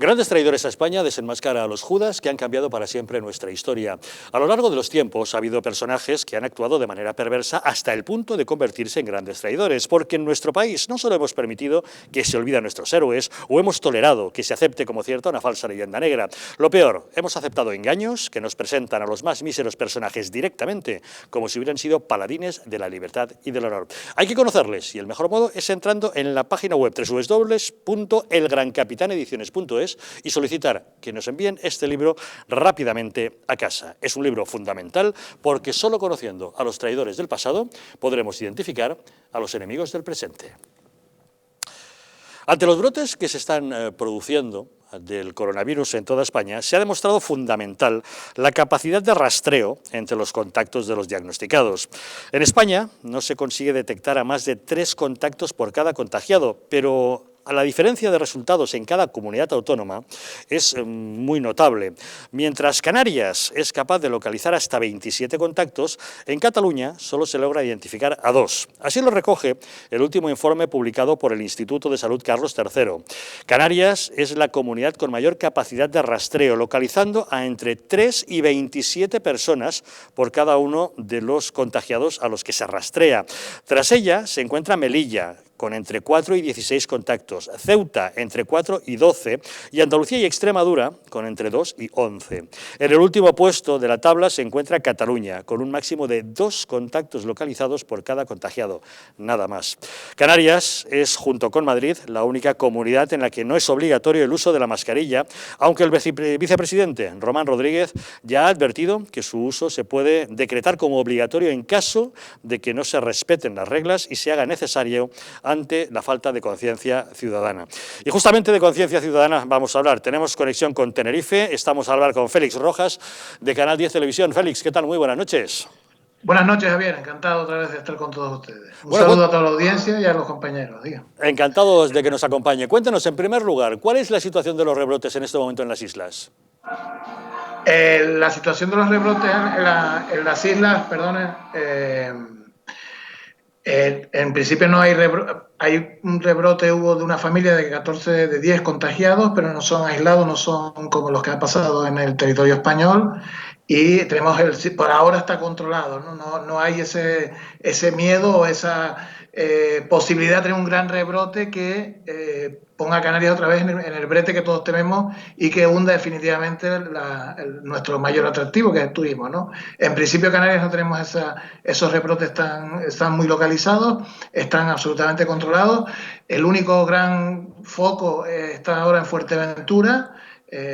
Grandes traidores a España desenmascara a los Judas que han cambiado para siempre nuestra historia. A lo largo de los tiempos ha habido personajes que han actuado de manera perversa hasta el punto de convertirse en grandes traidores, porque en nuestro país no solo hemos permitido que se olviden nuestros héroes o hemos tolerado que se acepte como cierta una falsa leyenda negra. Lo peor, hemos aceptado engaños que nos presentan a los más míseros personajes directamente como si hubieran sido paladines de la libertad y del honor. Hay que conocerles y el mejor modo es entrando en la página web www.elgrancapitanediciones.es y solicitar que nos envíen este libro rápidamente a casa. Es un libro fundamental porque solo conociendo a los traidores del pasado podremos identificar a los enemigos del presente. Ante los brotes que se están produciendo del coronavirus en toda España, se ha demostrado fundamental la capacidad de rastreo entre los contactos de los diagnosticados. En España no se consigue detectar a más de 3 contactos por cada contagiado, pero la diferencia de resultados en cada comunidad autónoma es muy notable. Mientras Canarias es capaz de localizar hasta 27 contactos, en Cataluña solo se logra identificar a 2. Así lo recoge el último informe publicado por el Instituto de Salud Carlos III. Canarias es la comunidad con mayor capacidad de rastreo, localizando a entre 3 y 27 personas por cada uno de los contagiados a los que se rastrea. Tras ella se encuentra Melilla, con entre 4 y 16 contactos, Ceuta entre 4 y 12 y Andalucía y Extremadura con entre 2 y 11. En el último puesto de la tabla se encuentra Cataluña, con un máximo de 2 contactos localizados por cada contagiado, nada más. Canarias es, junto con Madrid, la única comunidad en la que no es obligatorio el uso de la mascarilla, aunque el vicepresidente Román Rodríguez ya ha advertido que su uso se puede decretar como obligatorio en caso de que no se respeten las reglas y se haga necesario ante la falta de conciencia ciudadana. Y justamente de conciencia ciudadana vamos a hablar. Tenemos conexión con Tenerife, estamos a hablar con Félix Rojas, de Canal 10 Televisión. Félix, ¿qué tal? Muy buenas noches. Buenas noches, Javier. Encantado otra vez de estar con todos ustedes. Un saludo a toda la audiencia y a los compañeros. Diga. Encantados de que nos acompañe. Cuéntenos, en primer lugar, ¿cuál es la situación de los rebrotes en este momento en las islas? La situación de los rebrotes en las islas, en principio no hay rebrote. Hay un rebrote, hubo de una familia de 14, de 10 contagiados, pero no son aislados, no son como los que han pasado en el territorio español. Y tenemos por ahora está controlado, no hay ese miedo o esa posibilidad de tener un gran rebrote que ponga a Canarias otra vez en el brete que todos tememos y que hunda definitivamente nuestro mayor atractivo, que es el turismo, ¿no? En principio Canarias no tenemos esos rebrotes están muy localizados, están absolutamente controlados. El único gran foco está ahora en Fuerteventura,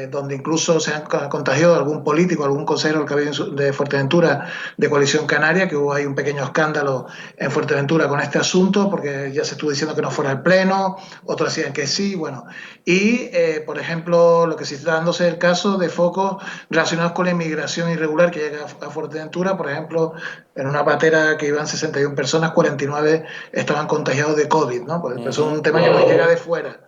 donde incluso se han contagiado algún político, algún consejero de Fuerteventura de Coalición Canaria, que hubo ahí un pequeño escándalo en Fuerteventura con este asunto, porque ya se estuvo diciendo que no fuera el pleno, otros decían que sí, bueno. Y, por ejemplo, lo que sí está dándose es el caso de focos relacionados con la inmigración irregular que llega a Fuerteventura, por ejemplo, en una patera que iban 61 personas, 49 estaban contagiados de COVID, ¿no? Pues eso es un tema que nos llega de fuera.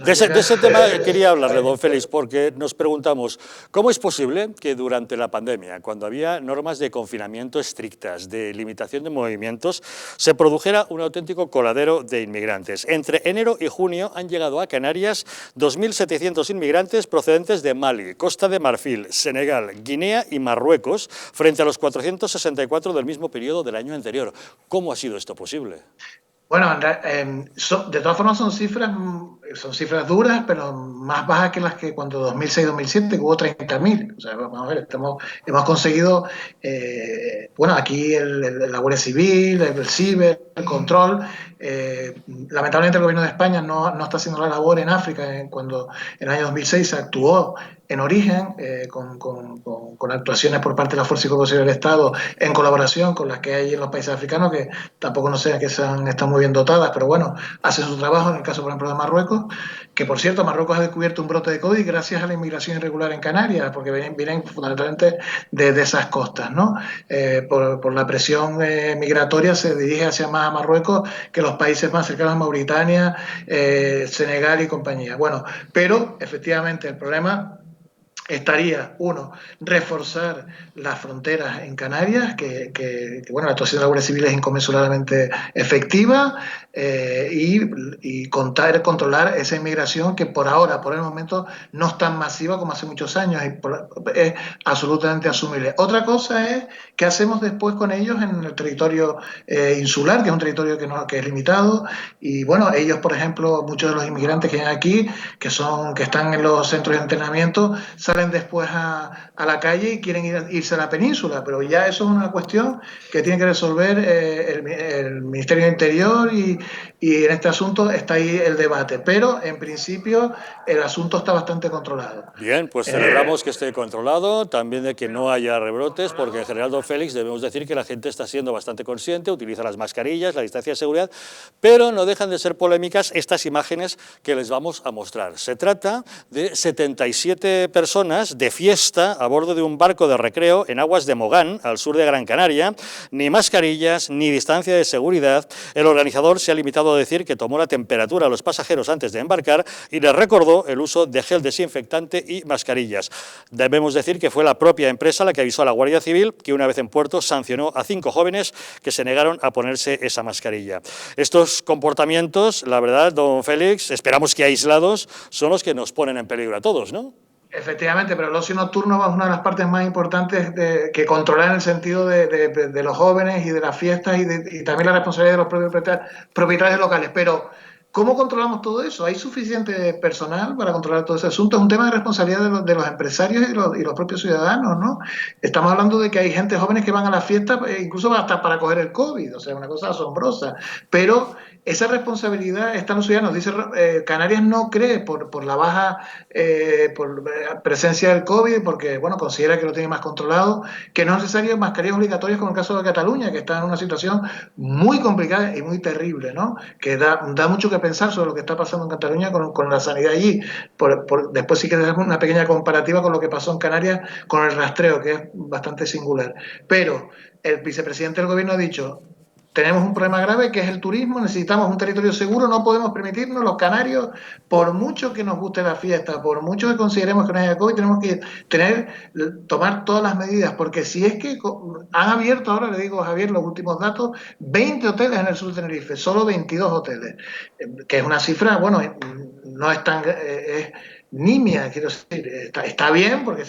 De ese tema quería hablarle, don Félix, porque nos preguntamos, ¿cómo es posible que durante la pandemia, cuando había normas de confinamiento estrictas, de limitación de movimientos, se produjera un auténtico coladero de inmigrantes? Entre enero y junio han llegado a Canarias 2.700 inmigrantes procedentes de Mali, Costa de Marfil, Senegal, Guinea y Marruecos, frente a los 464 del mismo periodo del año anterior. ¿Cómo ha sido esto posible? Bueno, de todas formas son cifras duras, pero más bajas que las que cuando 2006-2007, que hubo 30.000. O sea, vamos a ver, hemos conseguido, bueno, aquí la Guardia Civil, el CIBER, el control. Lamentablemente el gobierno de España no está haciendo la labor en África. Cuando en el año 2006 se actuó en origen, con actuaciones por parte de la Fuerza y Cuerpo de Seguridad del Estado, en colaboración con las que hay en los países africanos, que tampoco no sé que están muy bien dotadas, pero bueno, hacen su trabajo. En el caso, por ejemplo, de Marruecos, que por cierto, Marruecos ha descubierto un brote de COVID gracias a la inmigración irregular en Canarias, porque vienen fundamentalmente de esas costas, ¿no? Por la presión migratoria se dirige hacia más a Marruecos que los países más cercanos a Mauritania, Senegal y compañía. Bueno, pero efectivamente el problema estaría, uno, reforzar las fronteras en Canarias, que bueno, la actuación de la Guardia Civil es inconmensurablemente efectiva, y controlar esa inmigración que por ahora, por el momento, no es tan masiva como hace muchos años y es absolutamente asumible. Otra cosa es qué hacemos después con ellos en el territorio insular, que es un territorio que es limitado, y bueno, ellos, por ejemplo, muchos de los inmigrantes que hay aquí, que están en los centros de entrenamiento, salen después a la calle y quieren irse a la península, pero ya eso es una cuestión que tiene que resolver el Ministerio del Interior y en este asunto está ahí el debate, pero en principio el asunto está bastante controlado. Bien, pues celebramos que esté controlado, también de que no haya rebrotes, porque en general, don Félix, debemos decir que la gente está siendo bastante consciente, utiliza las mascarillas, la distancia de seguridad, pero no dejan de ser polémicas estas imágenes que les vamos a mostrar. Se trata de 77 personas de fiesta a bordo de un barco de recreo en aguas de Mogán, al sur de Gran Canaria, ni mascarillas ni distancia de seguridad. El organizador se ha limitado a decir que tomó la temperatura a los pasajeros antes de embarcar y les recordó el uso de gel desinfectante y mascarillas. Debemos decir que fue la propia empresa la que avisó a la Guardia Civil, que una vez en puerto sancionó a 5 jóvenes que se negaron a ponerse esa mascarilla. Estos comportamientos, la verdad, don Félix, esperamos que aislados, son los que nos ponen en peligro a todos, ¿no? Efectivamente, pero el ocio nocturno es una de las partes más importantes que controlar en el sentido de los jóvenes y de las fiestas y también la responsabilidad de los propios propietarios locales. Pero, ¿cómo controlamos todo eso? ¿Hay suficiente personal para controlar todo ese asunto? Es un tema de responsabilidad de los empresarios y los propios ciudadanos, ¿no? Estamos hablando de que hay gente jóvenes que van a las fiestas, incluso hasta para coger el COVID, o sea, una cosa asombrosa. Pero esa responsabilidad está en los ciudadanos. Dice, Canarias no cree por la baja presencia del COVID, porque bueno, considera que lo tiene más controlado, que no es necesario mascarillas obligatorias como el caso de Cataluña, que está en una situación muy complicada y muy terrible, ¿no? Que da mucho que pensar sobre lo que está pasando en Cataluña con la sanidad allí. Después sí que damos una pequeña comparativa con lo que pasó en Canarias con el rastreo, que es bastante singular. Pero el vicepresidente del gobierno ha dicho: tenemos un problema grave que es el turismo, necesitamos un territorio seguro, no podemos permitirnos los canarios, por mucho que nos guste la fiesta, por mucho que consideremos que no haya COVID, tenemos que tomar todas las medidas, porque si es que han abierto, ahora le digo a Javier los últimos datos, 20 hoteles en el sur de Tenerife, solo 22 hoteles, que es una cifra, bueno, no es tan... es nimia, quiero decir, está bien porque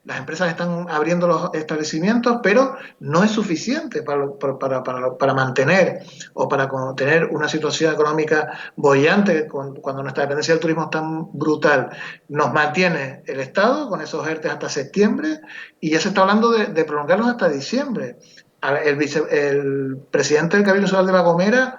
las empresas están abriendo los establecimientos, pero no es suficiente para mantener o para tener una situación económica boyante cuando nuestra dependencia del turismo es tan brutal. Nos mantiene el Estado con esos ERTE hasta septiembre y ya se está hablando de prolongarlos hasta diciembre. El presidente del Cabildo Insular de La Gomera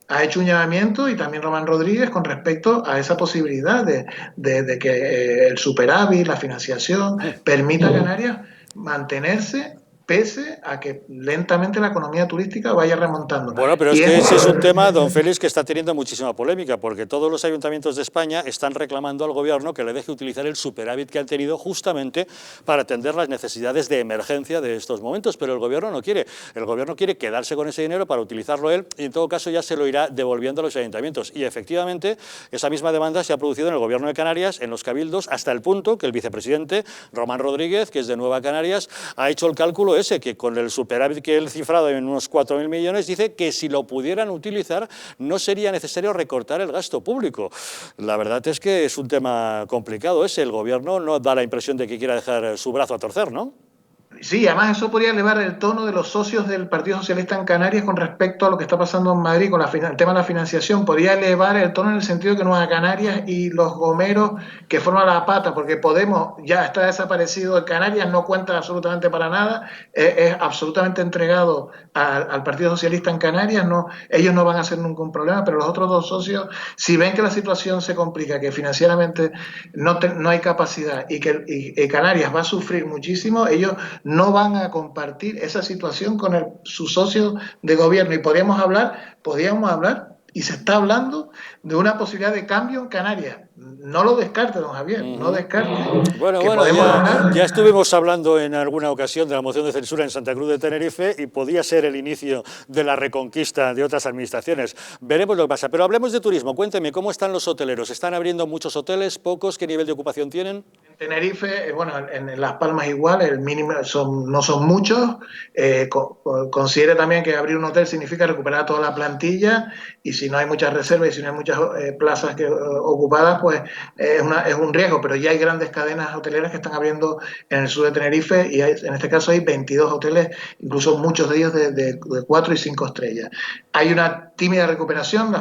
ha hecho un llamamiento, y también Román Rodríguez, con respecto a esa posibilidad de que el superávit, la financiación, permita a Canarias mantenerse pese a que lentamente la economía turística vaya remontando. Bueno, pero es que ese es un tema, don Félix, que está teniendo muchísima polémica, porque todos los ayuntamientos de España están reclamando al gobierno que le deje utilizar el superávit que han tenido justamente para atender las necesidades de emergencia de estos momentos, pero el gobierno no quiere. El gobierno quiere quedarse con ese dinero para utilizarlo él y en todo caso ya se lo irá devolviendo a los ayuntamientos. Y efectivamente, esa misma demanda se ha producido en el gobierno de Canarias, en los cabildos, hasta el punto que el vicepresidente, Román Rodríguez, que es de Nueva Canarias, ha hecho el cálculo ese, que con el superávit que él cifrado en unos 4.000 millones, dice que si lo pudieran utilizar no sería necesario recortar el gasto público. La verdad es que es un tema complicado ese. El gobierno no da la impresión de que quiera dejar su brazo a torcer, ¿no? Sí, además eso podría elevar el tono de los socios del Partido Socialista en Canarias con respecto a lo que está pasando en Madrid con el tema de la financiación. Podría elevar el tono en el sentido que Nueva Canarias y los gomeros que forman la pata, porque Podemos ya está desaparecido de Canarias, no cuenta absolutamente para nada, es absolutamente entregado al Partido Socialista en Canarias, ellos no van a hacer ningún problema, pero los otros dos socios, si ven que la situación se complica, que financieramente no hay capacidad y que Canarias va a sufrir muchísimo, ellos no van a compartir esa situación con sus socios de gobierno. Y podíamos hablar, y se está hablando de una posibilidad de cambio en Canarias. No lo descarte, don Javier, no descarte. Bueno, ya estuvimos hablando en alguna ocasión de la moción de censura en Santa Cruz de Tenerife y podía ser el inicio de la reconquista de otras administraciones. Veremos lo que pasa, pero hablemos de turismo. Cuénteme, ¿cómo están los hoteleros? ¿Están abriendo muchos hoteles, pocos? ¿Qué nivel de ocupación tienen? Tenerife, bueno, en Las Palmas igual, el mínimo no son muchos. Considere también que abrir un hotel significa recuperar toda la plantilla y si no hay muchas reservas y si no hay muchas plazas ocupadas, pues es un riesgo. Pero ya hay grandes cadenas hoteleras que están abriendo en el sur de Tenerife y en este caso hay 22 hoteles, incluso muchos de ellos de 4 y 5 estrellas. Hay una tímida recuperación,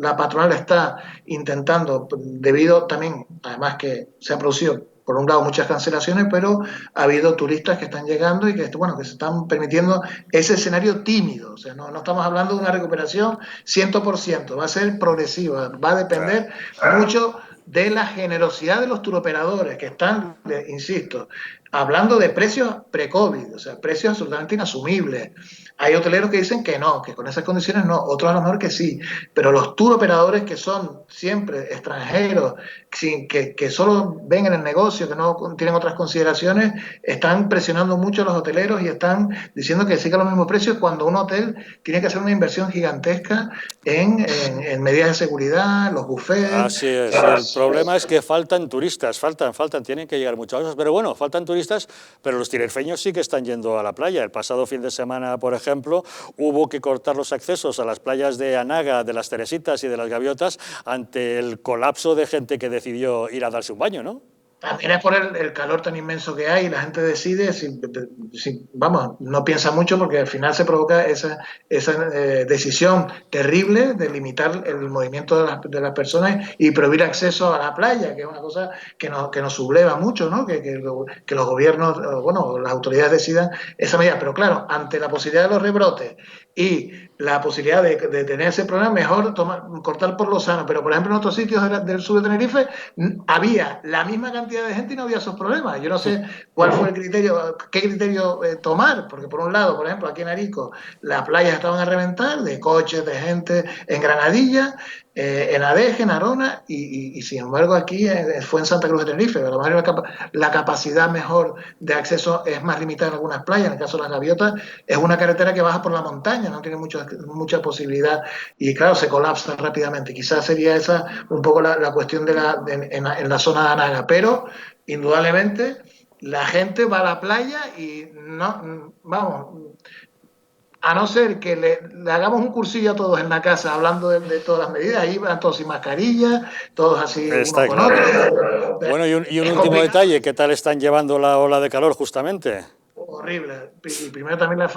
la patronal está intentando, debido también, además que se ha producido por un lado muchas cancelaciones, pero ha habido turistas que están llegando y que, bueno, que se están permitiendo ese escenario tímido. O sea, no estamos hablando de una recuperación 100%, va a ser progresiva, va a depender mucho de la generosidad de los turoperadores que están, insisto, hablando de precios pre-COVID, o sea, precios absolutamente inasumibles. Hay hoteleros que dicen que no, que con esas condiciones no, otros a lo mejor que sí, pero los tour operadores que son siempre extranjeros, que solo ven en el negocio, que no tienen otras consideraciones, están presionando mucho a los hoteleros y están diciendo que sigan los mismos precios cuando un hotel tiene que hacer una inversión gigantesca en medidas de seguridad, los buffets. Así es, el problema es que faltan turistas, faltan, tienen que llegar muchas cosas, pero bueno, faltan turistas, pero los tinerfeños sí que están yendo a la playa. El pasado fin de semana, por ejemplo, hubo que cortar los accesos a las playas de Anaga, de las Teresitas y de las Gaviotas ante el colapso de gente que decidió ir a darse un baño, ¿no? También es por el calor tan inmenso que hay y la gente decide, vamos, no piensa mucho porque al final se provoca esa decisión terrible de limitar el movimiento de las personas y prohibir acceso a la playa, que es una cosa que nos subleva mucho, ¿no? Que los gobiernos, bueno, las autoridades decidan esa medida. Pero claro, ante la posibilidad de los rebrotes y la posibilidad de tener ese problema, mejor cortar por lo sano. Pero, por ejemplo, en otros sitios del sur de Tenerife había la misma cantidad de gente y no había esos problemas. Yo no sé cuál fue el criterio, qué criterio tomar, porque por un lado, por ejemplo, aquí en Arico, las playas estaban a reventar de coches, de gente en Granadilla, en Adeje, en Arona, y sin embargo aquí fue en Santa Cruz de Tenerife. A lo mejor la capacidad mejor de acceso es más limitada en algunas playas. En el caso de las Gaviotas, es una carretera que baja por la montaña, no tiene mucha posibilidad y claro, se colapsa rápidamente. Quizás sería esa un poco la cuestión en la zona de Anaga, pero indudablemente la gente va a la playa y no, vamos, a no ser que le hagamos un cursillo a todos en la casa hablando de todas las medidas, ahí van todos sin mascarilla, todos así Está unos con claro. otros. Bueno, y un último detalle, ¿qué tal están llevando la ola de calor justamente? Horrible. Y primero también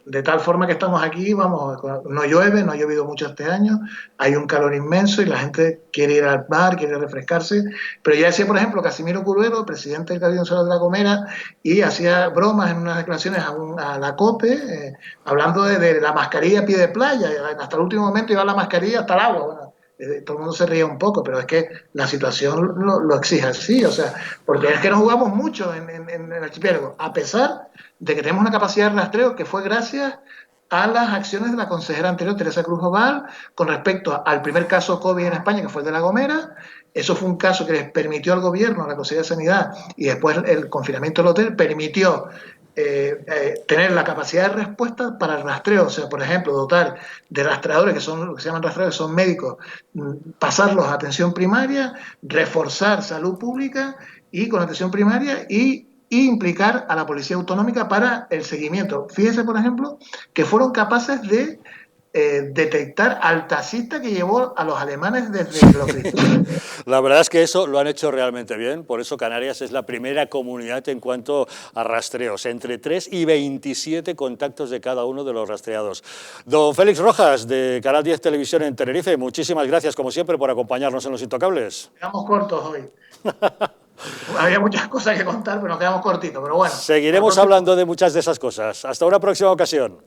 de tal forma que estamos aquí, vamos, no llueve, no ha llovido mucho este año, hay un calor inmenso y la gente quiere ir al mar, quiere refrescarse, pero ya decía, por ejemplo, Casimiro Curvelo, presidente del Cabildo Insular de La Gomera, y hacía bromas en unas declaraciones a la COPE, hablando de la mascarilla a pie de playa, hasta el último momento iba la mascarilla hasta el agua, bueno, todo el mundo se ríe un poco, pero es que la situación lo exige así, o sea, porque es que nos jugamos mucho en el archipiélago, a pesar de que tenemos una capacidad de rastreo que fue gracias a las acciones de la consejera anterior, Teresa Cruz Oval, con respecto al primer caso COVID en España, que fue el de La Gomera. Eso fue un caso que les permitió al gobierno, a la Consejería de Sanidad, y después el confinamiento del hotel, permitió tener la capacidad de respuesta para el rastreo, o sea, por ejemplo, dotar de rastreadores, que son lo que se llaman rastreadores, son médicos, pasarlos a atención primaria, reforzar salud pública y con atención primaria y implicar a la Policía Autonómica para el seguimiento. Fíjese, por ejemplo, que fueron capaces de detectar al taxista que llevó a los alemanes desde los cristales. La verdad es que eso lo han hecho realmente bien, por eso Canarias es la primera comunidad en cuanto a rastreos, entre 3 y 27 contactos de cada uno de los rastreados. Don Félix Rojas, de Canal 10 Televisión en Tenerife, muchísimas gracias, como siempre, por acompañarnos en Los Intocables. Quedamos cortos hoy. Había muchas cosas que contar, pero nos quedamos cortitos, pero bueno. Seguiremos hablando de muchas de esas cosas. Hasta una próxima ocasión.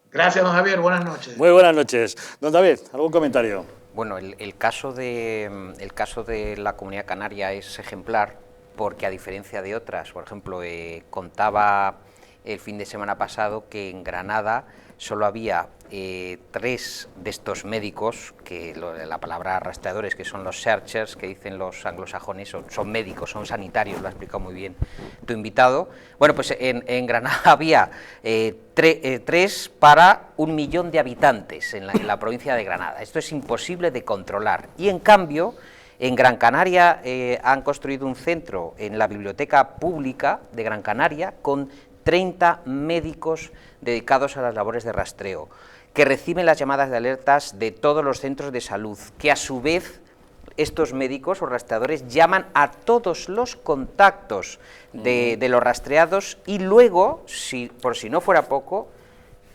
Gracias, don Javier. Buenas noches. Muy buenas noches. Don David, ¿algún comentario? Bueno, el caso de la Comunidad Canaria es ejemplar porque, a diferencia de otras, por ejemplo, contaba el fin de semana pasado que en Granada solo había 3 de estos médicos, que la palabra rastreadores, que son los searchers, que dicen los anglosajones, son médicos, son sanitarios, lo ha explicado muy bien tu invitado. Bueno, pues en Granada había 3 para 1 millón de habitantes en la provincia de Granada. Esto es imposible de controlar y, en cambio, En Gran Canaria han construido un centro en la Biblioteca Pública de Gran Canaria con 30 médicos dedicados a las labores de rastreo, que reciben las llamadas de alertas de todos los centros de salud, que a su vez estos médicos o rastreadores llaman a todos los contactos de los rastreados y luego, por si no fuera poco,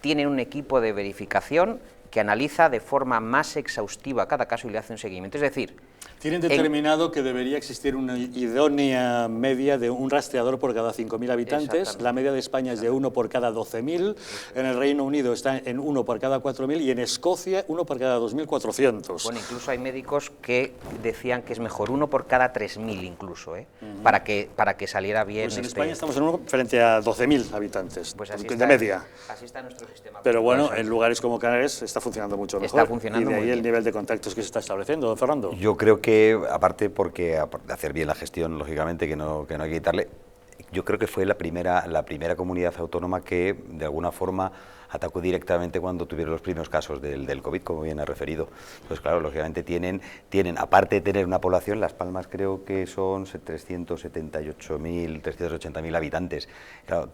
tienen un equipo de verificación que analiza de forma más exhaustiva cada caso y le hace un seguimiento. Es decir, tienen determinado que debería existir una idónea media de un rastreador por cada 5.000 habitantes. La media de España es de 1 por cada 12.000. En el Reino Unido está en 1 por cada 4.000 y en Escocia 1 por cada 2.400. Bueno, incluso hay médicos que decían que es mejor 1 por cada 3.000 incluso, para que saliera bien. Pues en España estamos en 1 frente a 12.000 habitantes, pues así de está, media. Así está nuestro sistema. Pero bueno, en lugares como Canarias está funcionando mucho mejor. Está funcionando y de ahí muy el bien. nivel de contactos que se está estableciendo, don Fernando. Yo creo que, aparte de hacer bien la gestión, lógicamente, que no hay que quitarle, yo creo que fue la primera comunidad autónoma que, de alguna forma, atacó directamente cuando tuvieron los primeros casos del COVID, como bien ha referido. Entonces, claro, lógicamente tienen, aparte de tener una población, Las Palmas creo que son 378.000, 380.000 habitantes. Claro,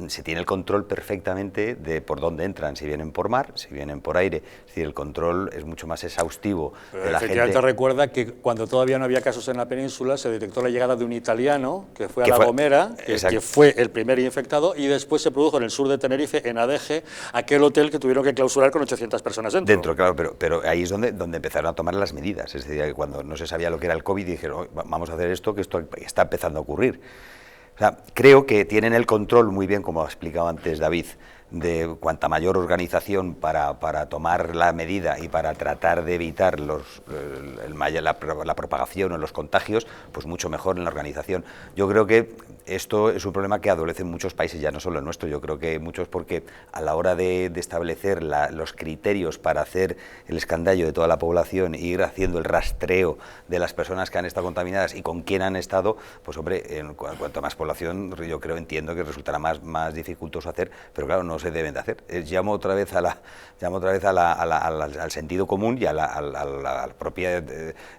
se tiene el control perfectamente de por dónde entran, si vienen por mar, si vienen por aire. Es decir, el control es mucho más exhaustivo. Pero de la efectivamente gente. recuerda que cuando todavía no había casos en la península se detectó la llegada de un italiano que fue a Que La fue- Gomera, que exacto. fue el primer infectado, y después se produjo en el sur de Tenerife, en Adeje, aquel hotel que tuvieron que clausurar con 800 personas dentro. Claro, pero ahí es donde empezaron a tomar las medidas. Es decir, cuando no se sabía lo que era el COVID, dijeron, "Oh, vamos a hacer esto, que esto está empezando a ocurrir". O sea, creo que tienen el control muy bien, como ha explicado antes David, de cuanta mayor organización para tomar la medida y para tratar de evitar la propagación o los contagios, pues mucho mejor en la organización. Yo creo que esto es un problema que adolece en muchos países, ya no solo el nuestro. Yo creo que muchos, porque a la hora de establecer los criterios para hacer el escandallo de toda la población e ir haciendo el rastreo de las personas que han estado contaminadas y con quién han estado, pues hombre, cuanto más población, yo entiendo que resultará más dificultoso hacer, pero claro, no se deben de hacer. Llamo otra vez al sentido común y a la propia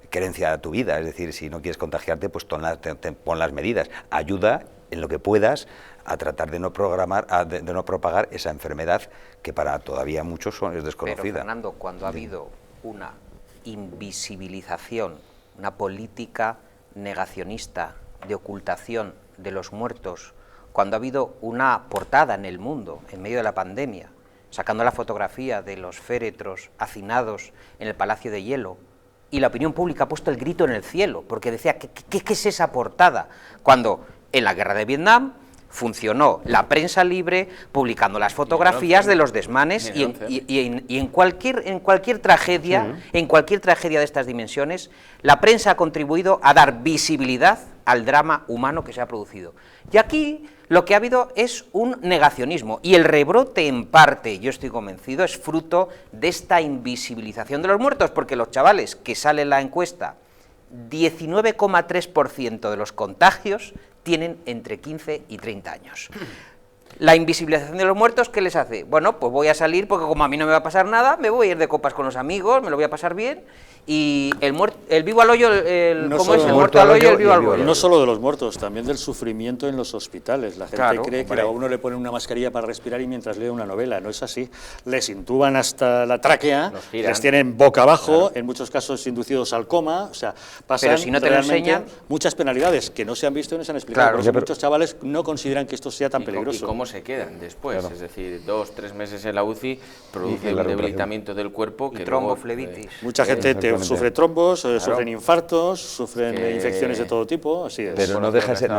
querencia de tu vida. Es decir, si no quieres contagiarte, pues pon las medidas. Ayuda en lo que puedas a tratar de no propagar esa enfermedad que para todavía muchos es desconocida. Pero, Fernando, cuando ha habido una invisibilización, una política negacionista de ocultación de los muertos, cuando ha habido una portada en El Mundo, en medio de la pandemia, sacando la fotografía de los féretros hacinados en el Palacio de Hielo, y la opinión pública ha puesto el grito en el cielo, porque decía, ¿qué es esa portada? Cuando en la guerra de Vietnam funcionó la prensa libre publicando las fotografías de los desmanes y en cualquier tragedia, de estas dimensiones, la prensa ha contribuido a dar visibilidad al drama humano que se ha producido. Y aquí lo que ha habido es un negacionismo, y el rebrote en parte, yo estoy convencido, es fruto de esta invisibilización de los muertos, porque los chavales que sale en la encuesta, 19,3% de los contagios tienen entre 15 y 30 años. La invisibilización de los muertos, ¿qué les hace? Bueno, pues voy a salir porque como a mí no me va a pasar nada, me voy a ir de copas con los amigos, me lo voy a pasar bien, y el vivo al hoyo, ¿cómo es? El muerto al hoyo y el vivo al bollo. No solo de los muertos, también del sufrimiento en los hospitales. La gente cree que a uno le ponen una mascarilla para respirar y mientras lee una novela. No es así. Les intuban hasta la tráquea, les tienen boca abajo, en muchos casos inducidos al coma. O sea, pasan pero si no te lo enseñan, muchas penalidades que no se han visto y no se han explicado. Claro, por eso muchos chavales no consideran que esto sea tan peligroso. ¿Y cómo se quedan después? Claro. Es decir, 2-3 meses en la UCI produce un debilitamiento del cuerpo. Y tromboflebitis. Mucha gente sufre trombos, sufren infartos, sufren infecciones de todo tipo, así es. Pero no deja ser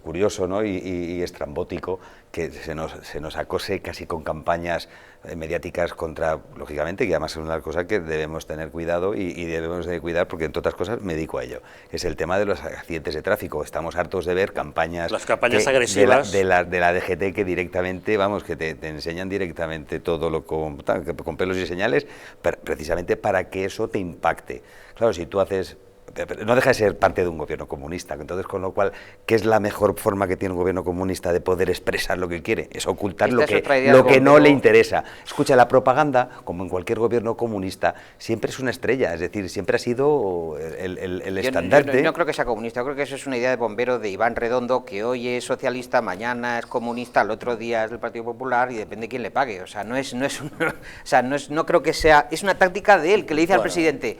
curioso, ¿no? y estrambótico que se nos acose casi con campañas mediáticas contra, lógicamente, que además es una cosa que debemos tener cuidado y debemos de cuidar, porque entre otras cosas me dedico a ello. Es el tema de los accidentes de tráfico. Estamos hartos de ver campañas... Las campañas agresivas. De la DGT que directamente, que te enseñan directamente todo con pelos y señales, precisamente para que eso te impacte. Claro, si tú haces no deja de ser parte de un gobierno comunista. Entonces, con lo cual, ¿qué es la mejor forma que tiene un gobierno comunista de poder expresar lo que quiere? Es ocultar lo que no le interesa. Escucha, la propaganda, como en cualquier gobierno comunista, siempre es una estrella, es decir, siempre ha sido el estandarte. Yo no creo que sea comunista, yo creo que eso es una idea de bombero de Iván Redondo, que hoy es socialista, mañana es comunista, el otro día es del Partido Popular y depende de quién le pague. O sea, no creo que sea, es una táctica de él, que le dice al presidente,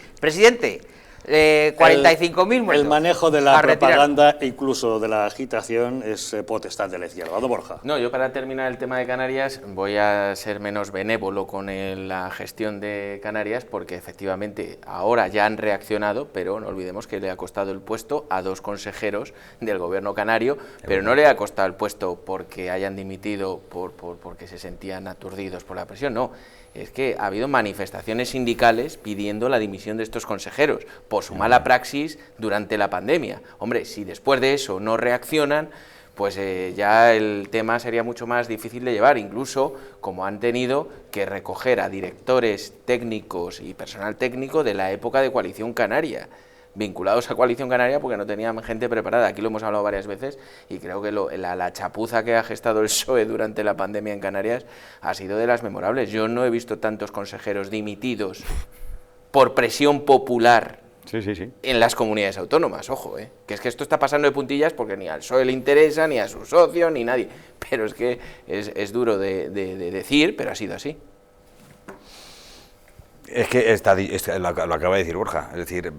45.000 muertos. El manejo de la propaganda, incluso de la agitación, es potestad de la izquierda. ¿No, Borja? No, yo para terminar el tema de Canarias voy a ser menos benévolo con la gestión de Canarias, porque efectivamente ahora ya han reaccionado, pero no olvidemos que le ha costado el puesto a 2 consejeros del gobierno canario, pero no le ha costado el puesto porque hayan dimitido porque se sentían aturdidos por la presión, no. Es que ha habido manifestaciones sindicales pidiendo la dimisión de estos consejeros por su mala praxis durante la pandemia. Hombre, si después de eso no reaccionan, pues ya el tema sería mucho más difícil de llevar, incluso como han tenido que recoger a directores técnicos y personal técnico de la época de Coalición Canaria, vinculados a Coalición Canaria porque no tenían gente preparada. Aquí lo hemos hablado varias veces y creo que la chapuza que ha gestado el PSOE durante la pandemia en Canarias ha sido de las memorables. Yo no he visto tantos consejeros dimitidos por presión popular en las comunidades autónomas, ojo, que es que esto está pasando de puntillas porque ni al PSOE le interesa, ni a su socio, ni nadie, pero es que es duro de decir, pero ha sido así. Es que lo acaba de decir Borja, es decir,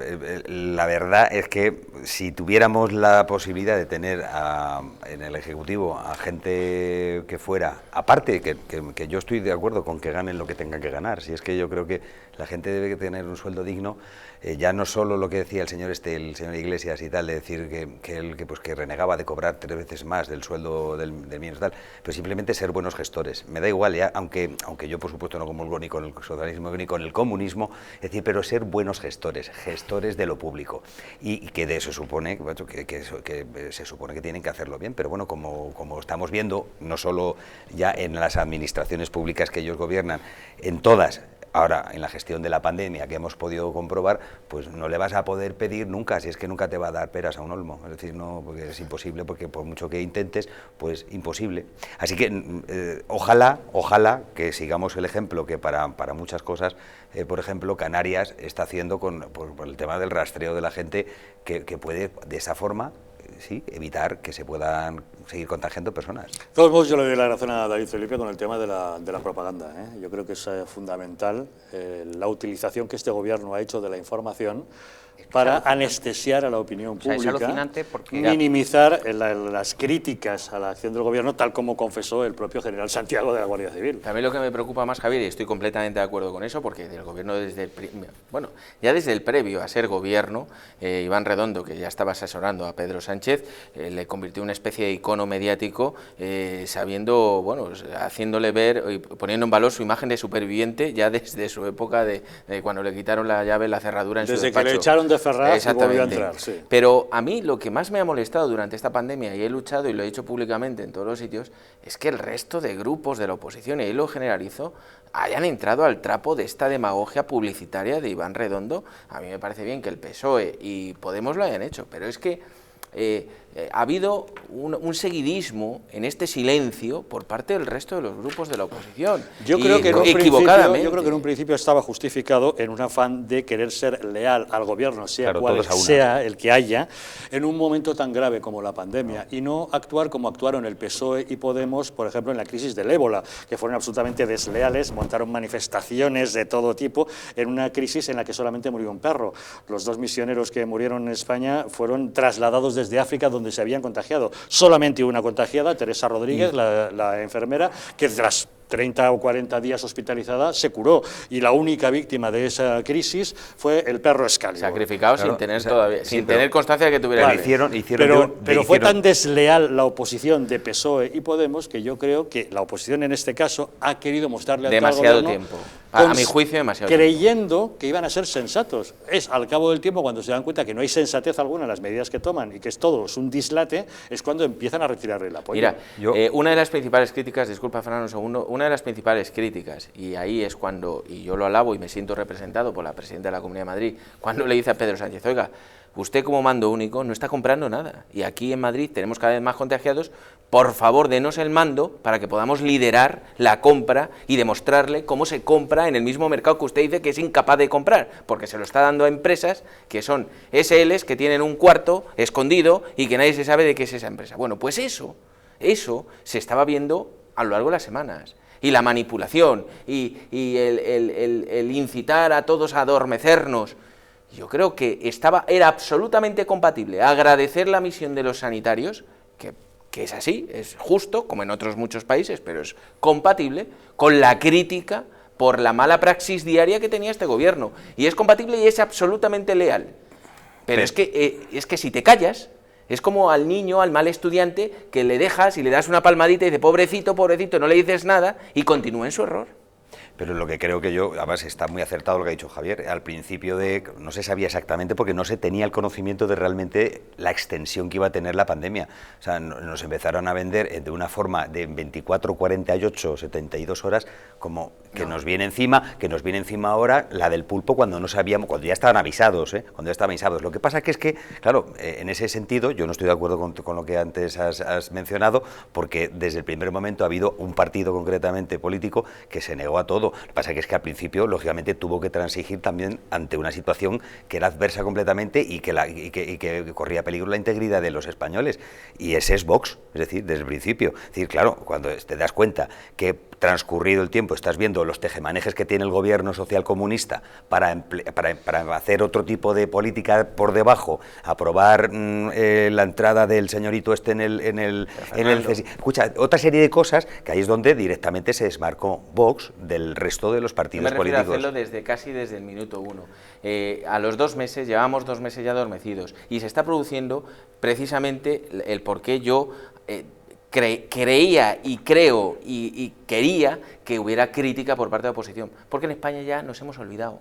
la verdad es que si tuviéramos la posibilidad de tener en el Ejecutivo a gente que fuera, aparte que yo estoy de acuerdo con que ganen lo que tengan que ganar, si es que yo creo que la gente debe tener un sueldo digno, ya no solo lo que decía el señor Iglesias y tal, de decir que renegaba de cobrar 3 veces más del sueldo del mío y tal, pero simplemente ser buenos gestores. Me da igual, ya, aunque yo por supuesto no comulgo ni con el socialismo ni con el comunismo, es decir, pero ser buenos gestores de lo público, y que de eso supone que se supone que tienen que hacerlo bien, pero bueno, como estamos viendo, no solo ya en las administraciones públicas que ellos gobiernan, en todas. Ahora, en la gestión de la pandemia que hemos podido comprobar, pues no le vas a poder pedir nunca, si es que nunca te va a dar peras a un olmo, es decir, no, porque es imposible, porque por mucho que intentes, pues imposible. Así que ojalá que sigamos el ejemplo que para muchas cosas, por ejemplo, Canarias está haciendo por el tema del rastreo de la gente, que puede de esa forma evitar que se puedan seguir contagiando personas. De todos modos, yo le doy la razón a David Felipe con el tema de la propaganda. Yo creo que es fundamental la utilización que este gobierno ha hecho de la información para anestesiar a la opinión pública, minimizar las críticas a la acción del gobierno, tal como confesó el propio general Santiago de la Guardia Civil. También lo que me preocupa más, Javier, y estoy completamente de acuerdo con eso, porque el gobierno desde el previo a ser gobierno, Iván Redondo, que ya estaba asesorando a Pedro Sánchez, le convirtió en una especie de icono mediático, haciéndole ver y poniendo en valor su imagen de superviviente ya desde su época de cuando le quitaron la llave, la cerradura en su despacho. Desde que le echaron de Ferraz y volvió a entrar, sí. Pero a mí lo que más me ha molestado durante esta pandemia, y he luchado y lo he dicho públicamente en todos los sitios, es que el resto de grupos de la oposición, y ahí lo generalizo, hayan entrado al trapo de esta demagogia publicitaria de Iván Redondo. A mí me parece bien que el PSOE y Podemos lo hayan hecho, pero es que ha habido un seguidismo en este silencio por parte del resto de los grupos de la oposición. Yo creo que en un principio estaba justificado en un afán de querer ser leal al gobierno, sea cual sea el que haya, en un momento tan grave como la pandemia, y no actuar como actuaron el PSOE y Podemos, por ejemplo, en la crisis del ébola, que fueron absolutamente desleales, montaron manifestaciones de todo tipo en una crisis en la que solamente murió un perro. Los 2 misioneros que murieron en España fueron trasladados desde África, donde se habían contagiado. Solamente una contagiada, Teresa Rodríguez, la enfermera, que tras 30 o 40 días hospitalizada, se curó, y la única víctima de esa crisis fue el perro Excalibur. Sacrificado, claro, sin tener constancia de que tuviera... Pero fue tan desleal la oposición de PSOE y Podemos que yo creo que la oposición en este caso ha querido mostrarle demasiado tiempo. A mi juicio, demasiado creyendo que iban a ser sensatos. Es al cabo del tiempo, cuando se dan cuenta que no hay sensatez alguna en las medidas que toman y que es todo un dislate, es cuando empiezan a retirarle el apoyo. Mira, una de las principales críticas, disculpa Fernando un segundo, una de las principales críticas, y ahí es cuando, y yo lo alabo y me siento representado por la presidenta de la Comunidad de Madrid, cuando le dice a Pedro Sánchez, oiga, usted como mando único no está comprando nada. Y aquí en Madrid tenemos cada vez más contagiados. Por favor, denos el mando para que podamos liderar la compra y demostrarle cómo se compra en el mismo mercado que usted dice que es incapaz de comprar, porque se lo está dando a empresas que son SLs que tienen un cuarto escondido y que nadie se sabe de qué es esa empresa. Bueno, pues eso se estaba viendo a lo largo de las semanas. Y la manipulación y el incitar a todos a adormecernos, yo creo que era absolutamente compatible agradecer la misión de los sanitarios, que es así, es justo, como en otros muchos países, pero es compatible con la crítica por la mala praxis diaria que tenía este gobierno. Y es compatible y es absolutamente leal. Pero es que si te callas, es como al niño, al mal estudiante, que le dejas y le das una palmadita y dice, pobrecito, pobrecito, no le dices nada, y continúa en su error. Pero lo que creo que yo, además está muy acertado lo que ha dicho Javier, al principio no se sabía exactamente porque no se tenía el conocimiento de realmente la extensión que iba a tener la pandemia. O sea, nos empezaron a vender de una forma de 24, 48, 72 horas, como que nos viene encima ahora la del pulpo cuando no sabíamos, cuando ya estaban avisados, cuando ya estaban avisados. Lo que pasa que es que, claro, en ese sentido, yo no estoy de acuerdo con lo que antes has mencionado, porque desde el primer momento ha habido un partido concretamente político que se negó a todo. Lo que pasa es que al principio, lógicamente, tuvo que transigir también ante una situación que era adversa completamente y que corría peligro la integridad de los españoles. Y ese es Vox, es decir, desde el principio. Es decir, claro, cuando te das cuenta que transcurrido el tiempo estás viendo los tejemanejes que tiene el gobierno socialcomunista para hacer otro tipo de política por debajo, aprobar la entrada del señorito en el escucha, otra serie de cosas que ahí es donde directamente se desmarcó Vox del resto de los partidos políticos. Me refiero a hacerlo casi desde el minuto uno. A los 2 meses, llevamos 2 meses ya adormecidos, y se está produciendo precisamente el por qué yo creía y creo y quería que hubiera crítica por parte de la oposición, porque en España ya nos hemos olvidado.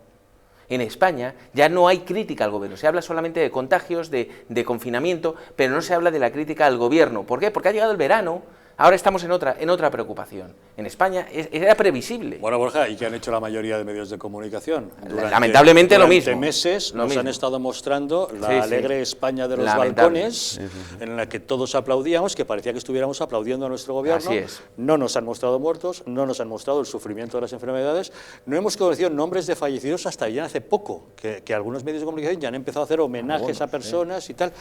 En España ya no hay crítica al gobierno, se habla solamente de contagios, de confinamiento, pero no se habla de la crítica al gobierno. ¿Por qué? Porque ha llegado el verano. Ahora estamos en otra preocupación. En España era previsible. Bueno, Borja, ¿y qué han hecho la mayoría de medios de comunicación? Lamentablemente lo mismo. Durante meses nos han estado mostrando la alegre España de los balcones, en la que todos aplaudíamos, que parecía que estuviéramos aplaudiendo a nuestro gobierno. Así es. No nos han mostrado muertos, no nos han mostrado el sufrimiento de las enfermedades, no hemos conocido nombres de fallecidos hasta ya hace poco, que algunos medios de comunicación ya han empezado a hacer homenajes a personas y tal,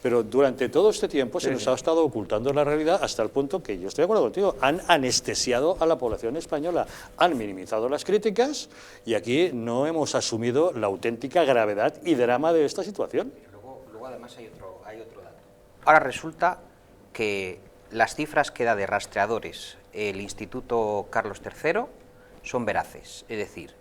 pero durante todo este tiempo se nos ha estado ocultando la realidad hasta el punto que yo estoy de acuerdo contigo, han anestesiado a la población española, han minimizado las críticas y aquí no hemos asumido la auténtica gravedad y drama de esta situación. Luego además hay otro dato. Ahora resulta que las cifras que da de rastreadores el Instituto Carlos III son veraces, es decir,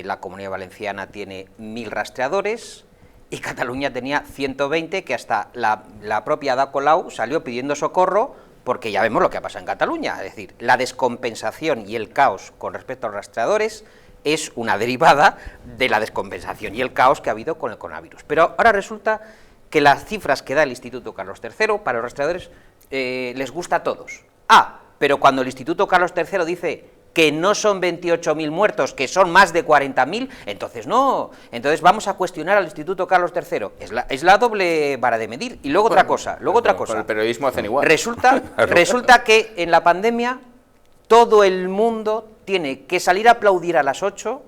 la Comunidad Valenciana tiene 1000 rastreadores y Cataluña tenía 120, que hasta la propia Ada Colau salió pidiendo socorro, porque ya vemos lo que ha pasado en Cataluña, es decir, la descompensación y el caos con respecto a los rastreadores es una derivada de la descompensación y el caos que ha habido con el coronavirus. Pero ahora resulta que las cifras que da el Instituto Carlos III para los rastreadores les gusta a todos. Pero cuando el Instituto Carlos III dice que no son 28.000 muertos, que son más de 40.000, entonces no, entonces vamos a cuestionar al Instituto Carlos III. Es la doble vara de medir. Y luego otra cosa. Con el periodismo hacen igual. Resulta que en la pandemia todo el mundo tiene que salir a aplaudir a las 8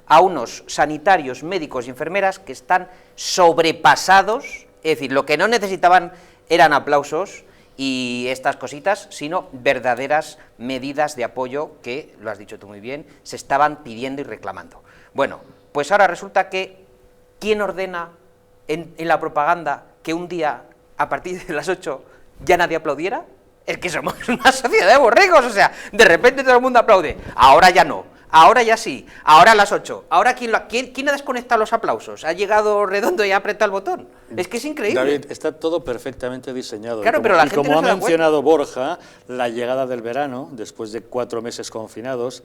a unos sanitarios, médicos y enfermeras que están sobrepasados, es decir, lo que no necesitaban eran aplausos y estas cositas, sino verdaderas medidas de apoyo que, lo has dicho tú muy bien, se estaban pidiendo y reclamando. Bueno, pues ahora resulta que, ¿quién ordena en la propaganda que un día, a partir de las 8, ya nadie aplaudiera? Es que somos una sociedad de borregos, o sea, de repente todo el mundo aplaude, ahora ya no, ahora ya sí, ahora a las 8, ahora ¿quién ha desconectado los aplausos? ¿Ha llegado Redondo y ha apretado el botón? Es que es increíble. David, está todo perfectamente diseñado. Claro, pero la gente como no ha mencionado Borja, la llegada del verano, después de 4 meses confinados,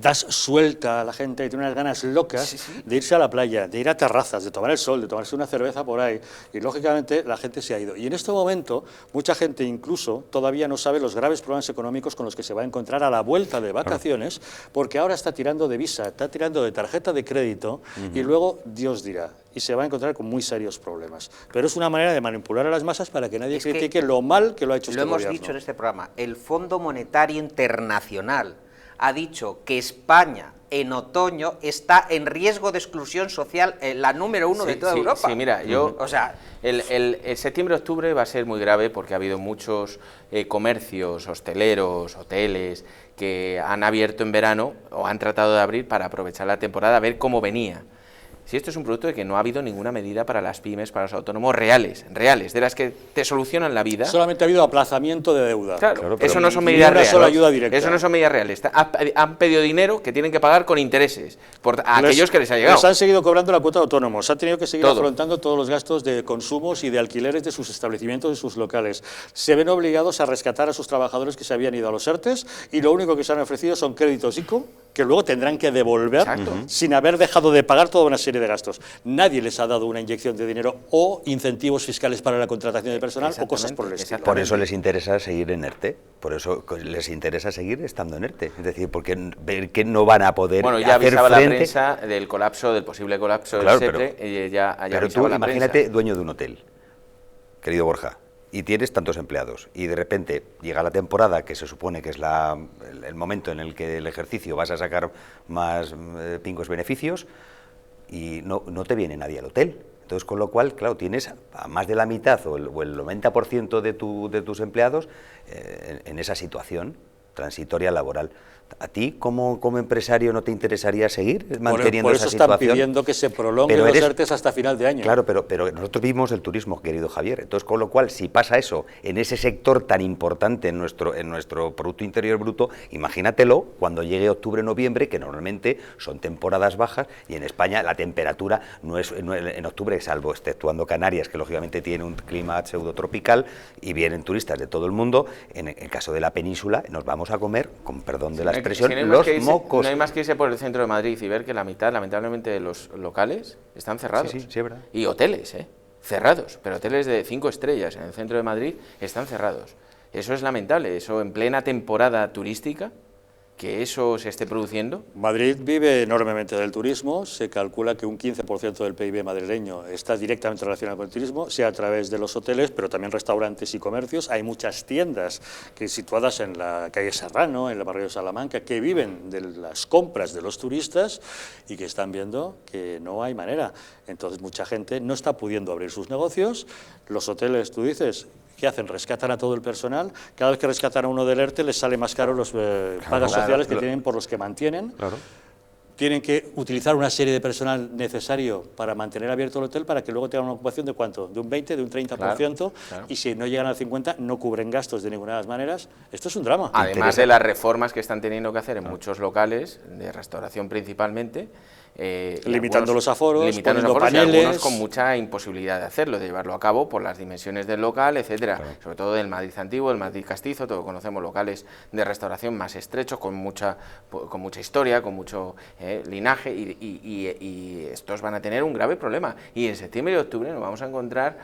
das suelta a la gente y tiene unas ganas locas de irse a la playa, de ir a terrazas, de tomar el sol, de tomarse una cerveza por ahí, y lógicamente la gente se ha ido. Y en este momento, mucha gente incluso todavía no sabe los graves problemas económicos con los que se va a encontrar a la vuelta de vacaciones, porque ahora está está tirando de Visa, está tirando de tarjeta de crédito y luego Dios dirá. Y se va a encontrar con muy serios problemas. Pero es una manera de manipular a las masas para que nadie critique lo mal que lo ha hecho este gobierno. Lo hemos dicho en este programa. El Fondo Monetario Internacional ha dicho que España en otoño está en riesgo de exclusión social, la número 1 de toda Europa. Sí, mira, o sea, el septiembre-octubre va a ser muy grave porque ha habido muchos comercios, hosteleros, hoteles que han abierto en verano o han tratado de abrir para aprovechar la temporada, a ver cómo venía. Si esto es un producto de que no ha habido ninguna medida para las pymes, para los autónomos reales, de las que te solucionan la vida. Solamente ha habido aplazamiento de deuda. Claro, eso no son medidas reales. Sola ayuda directa. Eso no son medidas reales. Han pedido dinero que tienen que pagar con intereses a aquellos que les ha llegado. Les han seguido cobrando la cuota de autónomos, han tenido que seguir Todo. afrontando todos los gastos de consumos y de alquileres de sus establecimientos, de sus locales. Se ven obligados a rescatar a sus trabajadores que se habían ido a los ERTES y lo único que se han ofrecido son créditos ICO que luego tendrán que devolver sin haber dejado de pagar toda una serie de gastos. Nadie les ha dado una inyección de dinero o incentivos fiscales para la contratación de personal o cosas por el estilo. Por eso les interesa seguir en ERTE, por eso les interesa seguir estando en ERTE, es decir, porque ver que no van a poder bueno, ya hacer avisaba frente... la prensa del colapso, del posible colapso Claro, del SEPRE, ya pero tú la imagínate prensa. dueño de un hotel, querido Borja, y tienes tantos empleados, y de repente llega la temporada, que se supone que es el momento en el que el ejercicio vas a sacar más pingos beneficios, y no te viene nadie al hotel. Entonces, con lo cual, claro, tienes a más de la mitad o el 90% de tus empleados en esa situación transitoria laboral. ¿A ti, como empresario, no te interesaría seguir manteniendo esa situación? Por eso están pidiendo que se prolonguen los ERTES hasta final de año. Claro, pero nosotros vivimos el turismo, querido Javier. Entonces, con lo cual, si pasa eso en ese sector tan importante en nuestro Producto Interior Bruto, imagínatelo cuando llegue octubre, noviembre, que normalmente son temporadas bajas, y en España la temperatura no es en octubre, salvo exceptuando Canarias, que lógicamente tiene un clima pseudotropical, y vienen turistas de todo el mundo. En el caso de la península, nos vamos a comer, con perdón de la expresión, los mocos. No hay más que irse por el centro de Madrid y ver que la mitad, lamentablemente, de los locales están cerrados. Sí, es verdad. Y hoteles, cerrados, pero hoteles de 5 estrellas en el centro de Madrid están cerrados. Eso es lamentable, eso en plena temporada turística, que eso se esté produciendo. Madrid vive enormemente del turismo, se calcula que un 15% del PIB madrileño está directamente relacionado con el turismo, sea a través de los hoteles, pero también restaurantes y comercios. Hay muchas tiendas que situadas en la calle Serrano, en el barrio de Salamanca, que viven de las compras de los turistas y que están viendo que no hay manera. Entonces mucha gente no está pudiendo abrir sus negocios. Los hoteles, tú dices, ¿qué hacen? Rescatan a todo el personal. Cada vez que rescatan a uno del ERTE les sale más caro los pagas sociales que tienen por los que mantienen. Claro. Tienen que utilizar una serie de personal necesario para mantener abierto el hotel para que luego tengan una ocupación de ¿cuánto? De un 20, de un 30%, claro. Y si no llegan al 50% no cubren gastos de ninguna de las maneras. Esto es un drama. Además de las reformas que están teniendo que hacer en muchos locales, de restauración principalmente, limitando los aforos, poniendo paneles, y algunos con paneles, mucha imposibilidad de hacerlo, de llevarlo a cabo por las dimensiones del local, etcétera. Claro. Sobre todo del Madrid antiguo, el Madrid castizo, todos conocemos locales de restauración más estrechos, con mucha historia, con mucho linaje, y estos van a tener un grave problema. Y en septiembre y octubre nos vamos a encontrar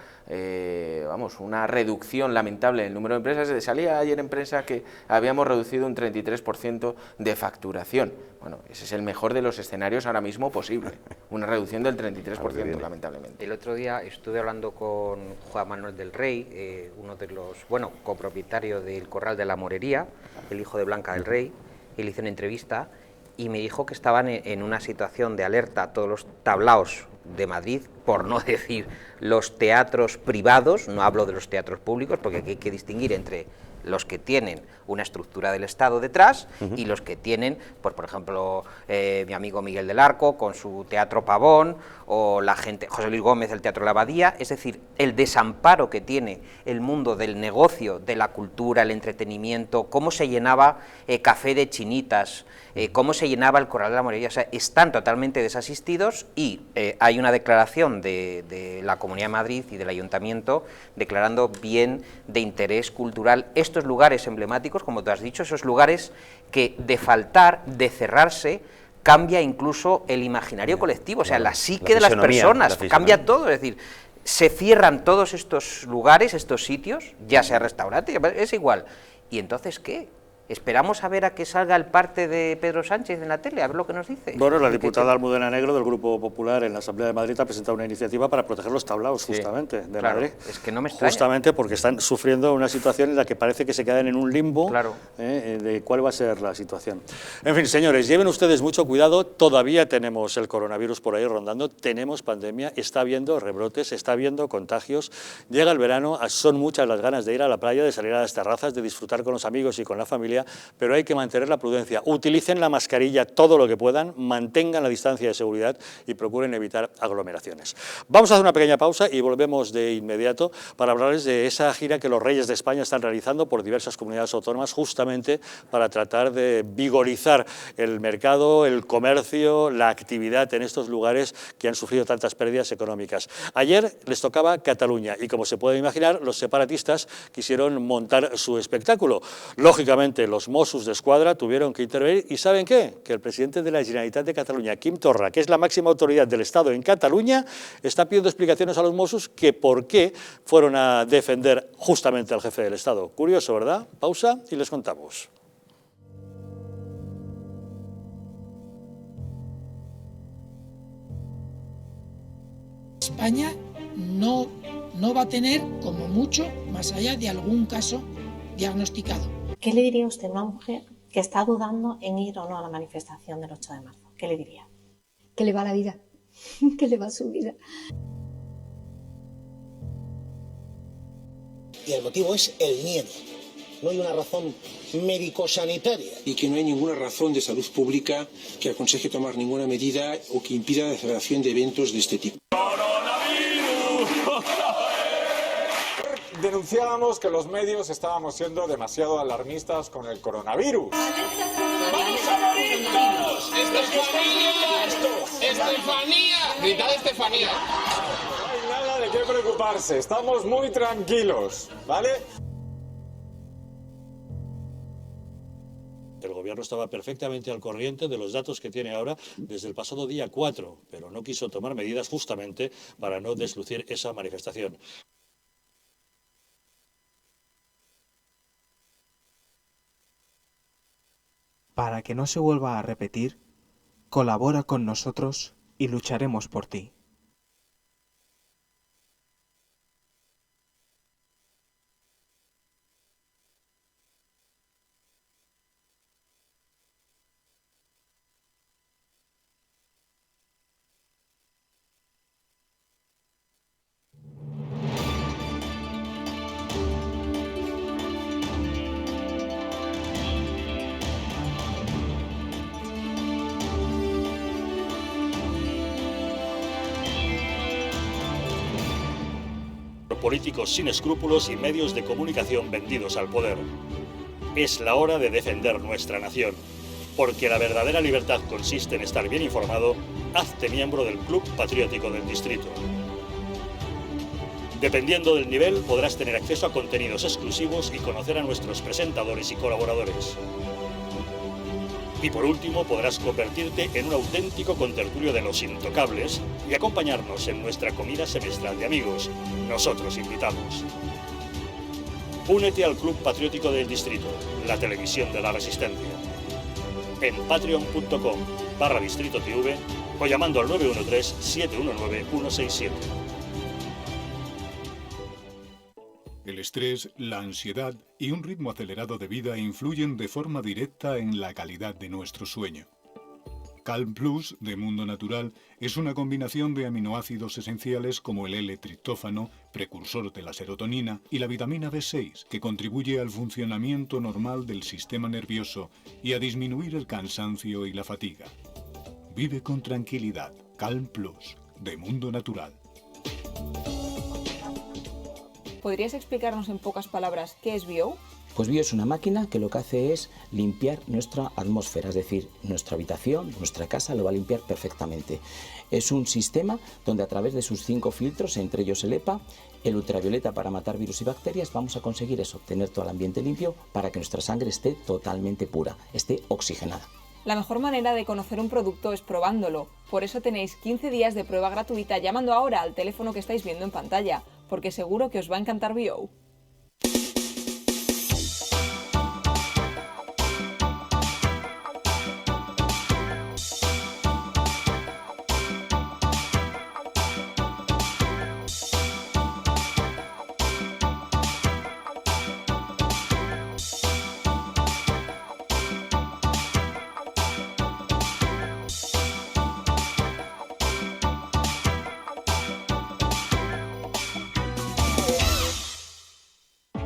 una reducción lamentable en el número de empresas. Salía ayer en prensa que habíamos reducido un 33% de facturación. Bueno, ese es el mejor de los escenarios ahora mismo posible, una reducción del 33%, lamentablemente. El otro día estuve hablando con Juan Manuel del Rey, uno de los, copropietario del Corral de la Morería, el hijo de Blanca del Rey, y le hice una entrevista y me dijo que estaban en una situación de alerta todos los tablaos de Madrid, por no decir los teatros privados, no hablo de los teatros públicos, porque aquí hay que distinguir entre los que tienen una estructura del Estado detrás y los que tienen, pues por ejemplo, mi amigo Miguel del Arco con su Teatro Pavón, o la gente, José Luis Gómez del Teatro La Abadía. Es decir, el desamparo que tiene el mundo del negocio, de la cultura, el entretenimiento, cómo se llenaba Café de Chinitas, cómo se llenaba el Corral de la Morería. O sea, están totalmente desasistidos, y hay una declaración de la Comunidad de Madrid y del Ayuntamiento declarando bien de interés cultural estos lugares emblemáticos, como tú has dicho, esos lugares que de faltar, de cerrarse, cambia incluso el imaginario colectivo, o sea, la psique de las personas, cambia todo. Es decir, se cierran todos estos lugares, estos sitios, ya sea restaurante, es igual. ¿Y entonces qué? Esperamos a ver a que salga el parte de Pedro Sánchez en la tele, a ver lo que nos dice. Bueno, la diputada Almudena Negro del Grupo Popular en la Asamblea de Madrid ha presentado una iniciativa para proteger los tablaos, justamente, de claro, Madrid. Es que no me extraña. Justamente porque están sufriendo una situación en la que parece que se quedan en un limbo de cuál va a ser la situación. En fin, señores, lleven ustedes mucho cuidado, todavía tenemos el coronavirus por ahí rondando, tenemos pandemia, está habiendo rebrotes, está habiendo contagios, llega el verano, son muchas las ganas de ir a la playa, de salir a las terrazas, de disfrutar con los amigos y con la familia, pero hay que mantener la prudencia. Utilicen la mascarilla todo lo que puedan, mantengan la distancia de seguridad y procuren evitar aglomeraciones. Vamos a hacer una pequeña pausa y volvemos de inmediato para hablarles de esa gira que los Reyes de España están realizando por diversas comunidades autónomas, justamente para tratar de vigorizar el mercado, el comercio, la actividad en estos lugares que han sufrido tantas pérdidas económicas. Ayer les tocaba Cataluña y, como se puede imaginar, los separatistas quisieron montar su espectáculo. Lógicamente, los Mossos d'Esquadra tuvieron que intervenir y ¿saben qué? Que el presidente de la Generalitat de Cataluña, Quim Torra, que es la máxima autoridad del Estado en Cataluña, está pidiendo explicaciones a los Mossos que por qué fueron a defender justamente al jefe del Estado. Curioso, ¿verdad? Pausa y les contamos. España no va a tener, como mucho, más allá de algún caso diagnosticado. ¿Qué le diría usted a una mujer que está dudando en ir o no a la manifestación del 8 de marzo? ¿Qué le diría? Que le va la vida, que le va su vida. Y el motivo es el miedo. No hay una razón médico-sanitaria. Y que no hay ninguna razón de salud pública que aconseje tomar ninguna medida o que impida la celebración de eventos de este tipo. Denunciábamos que los medios estábamos siendo demasiado alarmistas con el coronavirus. ¡Vamos a morir todos! ¡Estefanía! ¡Estefanía! ¡Gritad Estefanía! No hay nada de qué preocuparse, estamos muy tranquilos, ¿vale? El gobierno estaba perfectamente al corriente de los datos que tiene ahora desde el pasado día 4, pero no quiso tomar medidas justamente para no deslucir esa manifestación. Para que no se vuelva a repetir, colabora con nosotros y lucharemos por ti. Políticos sin escrúpulos y medios de comunicación vendidos al poder. Es la hora de defender nuestra nación, porque la verdadera libertad consiste en estar bien informado. Hazte miembro del Club Patriótico del Distrito. Dependiendo del nivel, podrás tener acceso a contenidos exclusivos y conocer a nuestros presentadores y colaboradores. Y por último, podrás convertirte en un auténtico contertulio de los intocables y acompañarnos en nuestra comida semestral de amigos. Nosotros invitamos. Únete al Club Patriótico del Distrito, la televisión de la resistencia. En patreon.com/DistritoTV o llamando al 913-719-167. El estrés, la ansiedad y un ritmo acelerado de vida influyen de forma directa en la calidad de nuestro sueño. Calm Plus de Mundo Natural es una combinación de aminoácidos esenciales como el L-triptófano, precursor de la serotonina, y la vitamina B6, que contribuye al funcionamiento normal del sistema nervioso y a disminuir el cansancio y la fatiga. Vive con tranquilidad. Calm Plus de Mundo Natural. ¿Podrías explicarnos en pocas palabras qué es Bio? Pues Bio es una máquina que lo que hace es limpiar nuestra atmósfera, es decir, nuestra habitación, nuestra casa lo va a limpiar perfectamente. Es un sistema donde a través de sus 5 filtros, entre ellos el EPA, el ultravioleta para matar virus y bacterias, vamos a conseguir eso, tener todo el ambiente limpio para que nuestra sangre esté totalmente pura, esté oxigenada. La mejor manera de conocer un producto es probándolo. Por eso tenéis 15 días de prueba gratuita llamando ahora al teléfono que estáis viendo en pantalla, porque seguro que os va a encantar Bio.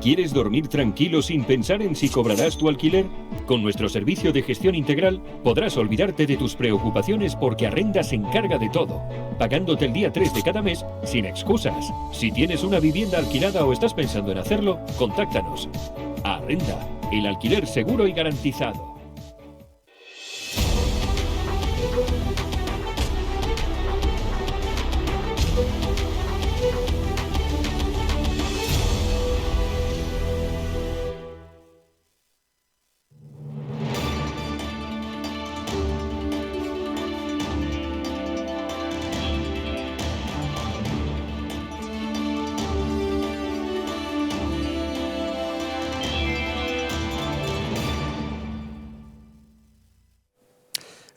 ¿Quieres dormir tranquilo sin pensar en si cobrarás tu alquiler? Con nuestro servicio de gestión integral podrás olvidarte de tus preocupaciones porque Arrenda se encarga de todo, pagándote el día 3 de cada mes sin excusas. Si tienes una vivienda alquilada o estás pensando en hacerlo, contáctanos. Arrenda, el alquiler seguro y garantizado.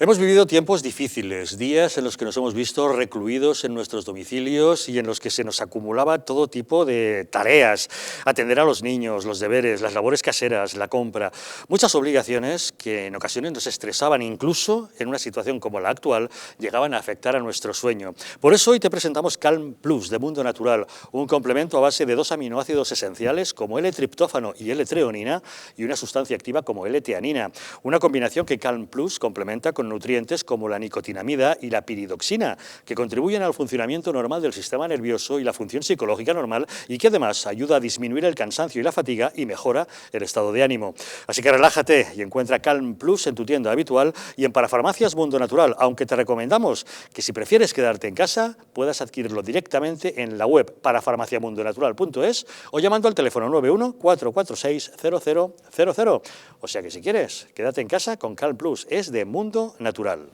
Hemos vivido tiempos difíciles, días en los que nos hemos visto recluidos en nuestros domicilios y en los que se nos acumulaba todo tipo de tareas, atender a los niños, los deberes, las labores caseras, la compra, muchas obligaciones que en ocasiones nos estresaban, incluso en una situación como la actual, llegaban a afectar a nuestro sueño. Por eso hoy te presentamos Calm Plus de Mundo Natural, un complemento a base de 2 aminoácidos esenciales como L-triptófano y L-treonina y una sustancia activa como L-teanina, una combinación que Calm Plus complementa con nutrientes como la nicotinamida y la piridoxina, que contribuyen al funcionamiento normal del sistema nervioso y la función psicológica normal y que además ayuda a disminuir el cansancio y la fatiga y mejora el estado de ánimo. Así que relájate y encuentra Calm Plus en tu tienda habitual y en Parafarmacias Mundo Natural, aunque te recomendamos que si prefieres quedarte en casa puedas adquirirlo directamente en la web parafarmaciamundonatural.es o llamando al teléfono 91 446 0000. O sea que si quieres, quédate en casa con Calm Plus, es de Mundo Natural.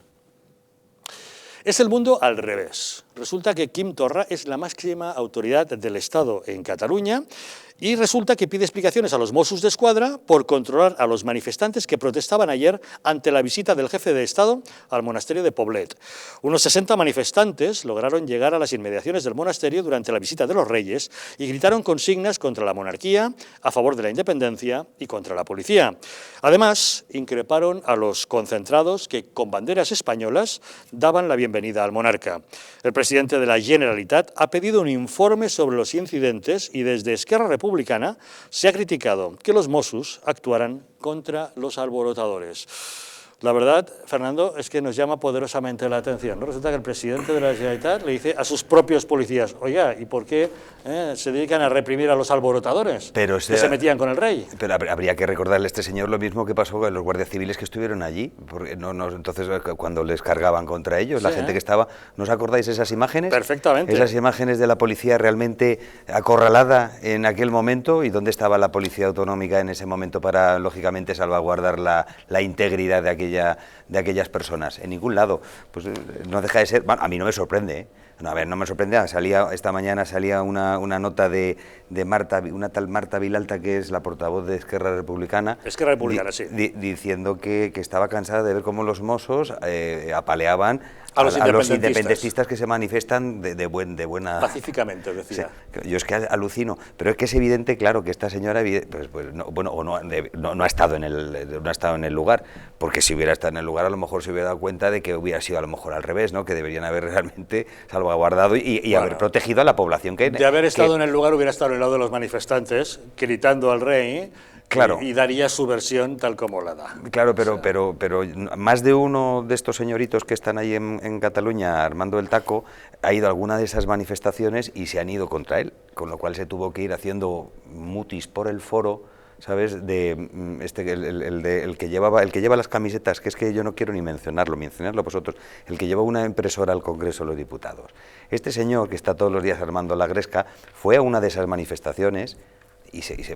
Es el mundo al revés. Resulta que Quim Torra es la máxima autoridad del Estado en Cataluña y resulta que pide explicaciones a los Mossos d'Esquadra por controlar a los manifestantes que protestaban ayer ante la visita del jefe de Estado al monasterio de Poblet. Unos 60 manifestantes lograron llegar a las inmediaciones del monasterio durante la visita de los Reyes y gritaron consignas contra la monarquía, a favor de la independencia y contra la policía. Además, increparon a los concentrados que, con banderas españolas, daban la bienvenida al monarca. El presidente de la Generalitat ha pedido un informe sobre los incidentes y desde Esquerra Republicana se ha criticado que los Mossos actuaran contra los alborotadores. La verdad, Fernando, es que nos llama poderosamente la atención, ¿no? Resulta que el presidente de la Generalitat le dice a sus propios policías, oiga, ¿y por qué se dedican a reprimir a los alborotadores que se metían con el rey? Pero habría que recordarle a este señor lo mismo que pasó con los guardias civiles que estuvieron allí, porque entonces cuando les cargaban contra ellos, la gente que estaba, ¿no os acordáis esas imágenes? Perfectamente. Esas imágenes de la policía realmente acorralada en aquel momento, y dónde estaba la policía autonómica en ese momento para, lógicamente, salvaguardar la integridad de aquellas personas. En ningún lado. Pues no deja de ser, bueno, a mí no me sorprende, ¿eh? No, a ver, no me sorprende. Esta mañana salía una nota de Marta, una tal Marta Vilalta, que es la portavoz de Esquerra Republicana. Esquerra Republicana, sí. Diciendo que estaba cansada de ver cómo los Mossos apaleaban a los independentistas que se manifiestan de buena... Pacíficamente, decía. Sí, yo es que alucino, pero es que es evidente, claro, que esta señora no ha estado en el lugar, porque si hubiera estado en el lugar a lo mejor se hubiera dado cuenta de que hubiera sido a lo mejor al revés, ¿no? Que deberían haber realmente salvaguardado y haber protegido a la población que... De haber estado en el lugar hubiera estado al lado de los manifestantes, gritando al rey... Claro. Y daría su versión tal como la da. Claro, pero más de uno de estos señoritos que están ahí en Cataluña armando el taco ha ido a alguna de esas manifestaciones y se han ido contra él, con lo cual se tuvo que ir haciendo mutis por el foro, ¿sabes? El que lleva las camisetas, que es que yo no quiero ni mencionarlo vosotros, el que lleva una impresora al Congreso de los Diputados. Este señor que está todos los días armando la gresca fue a una de esas manifestaciones.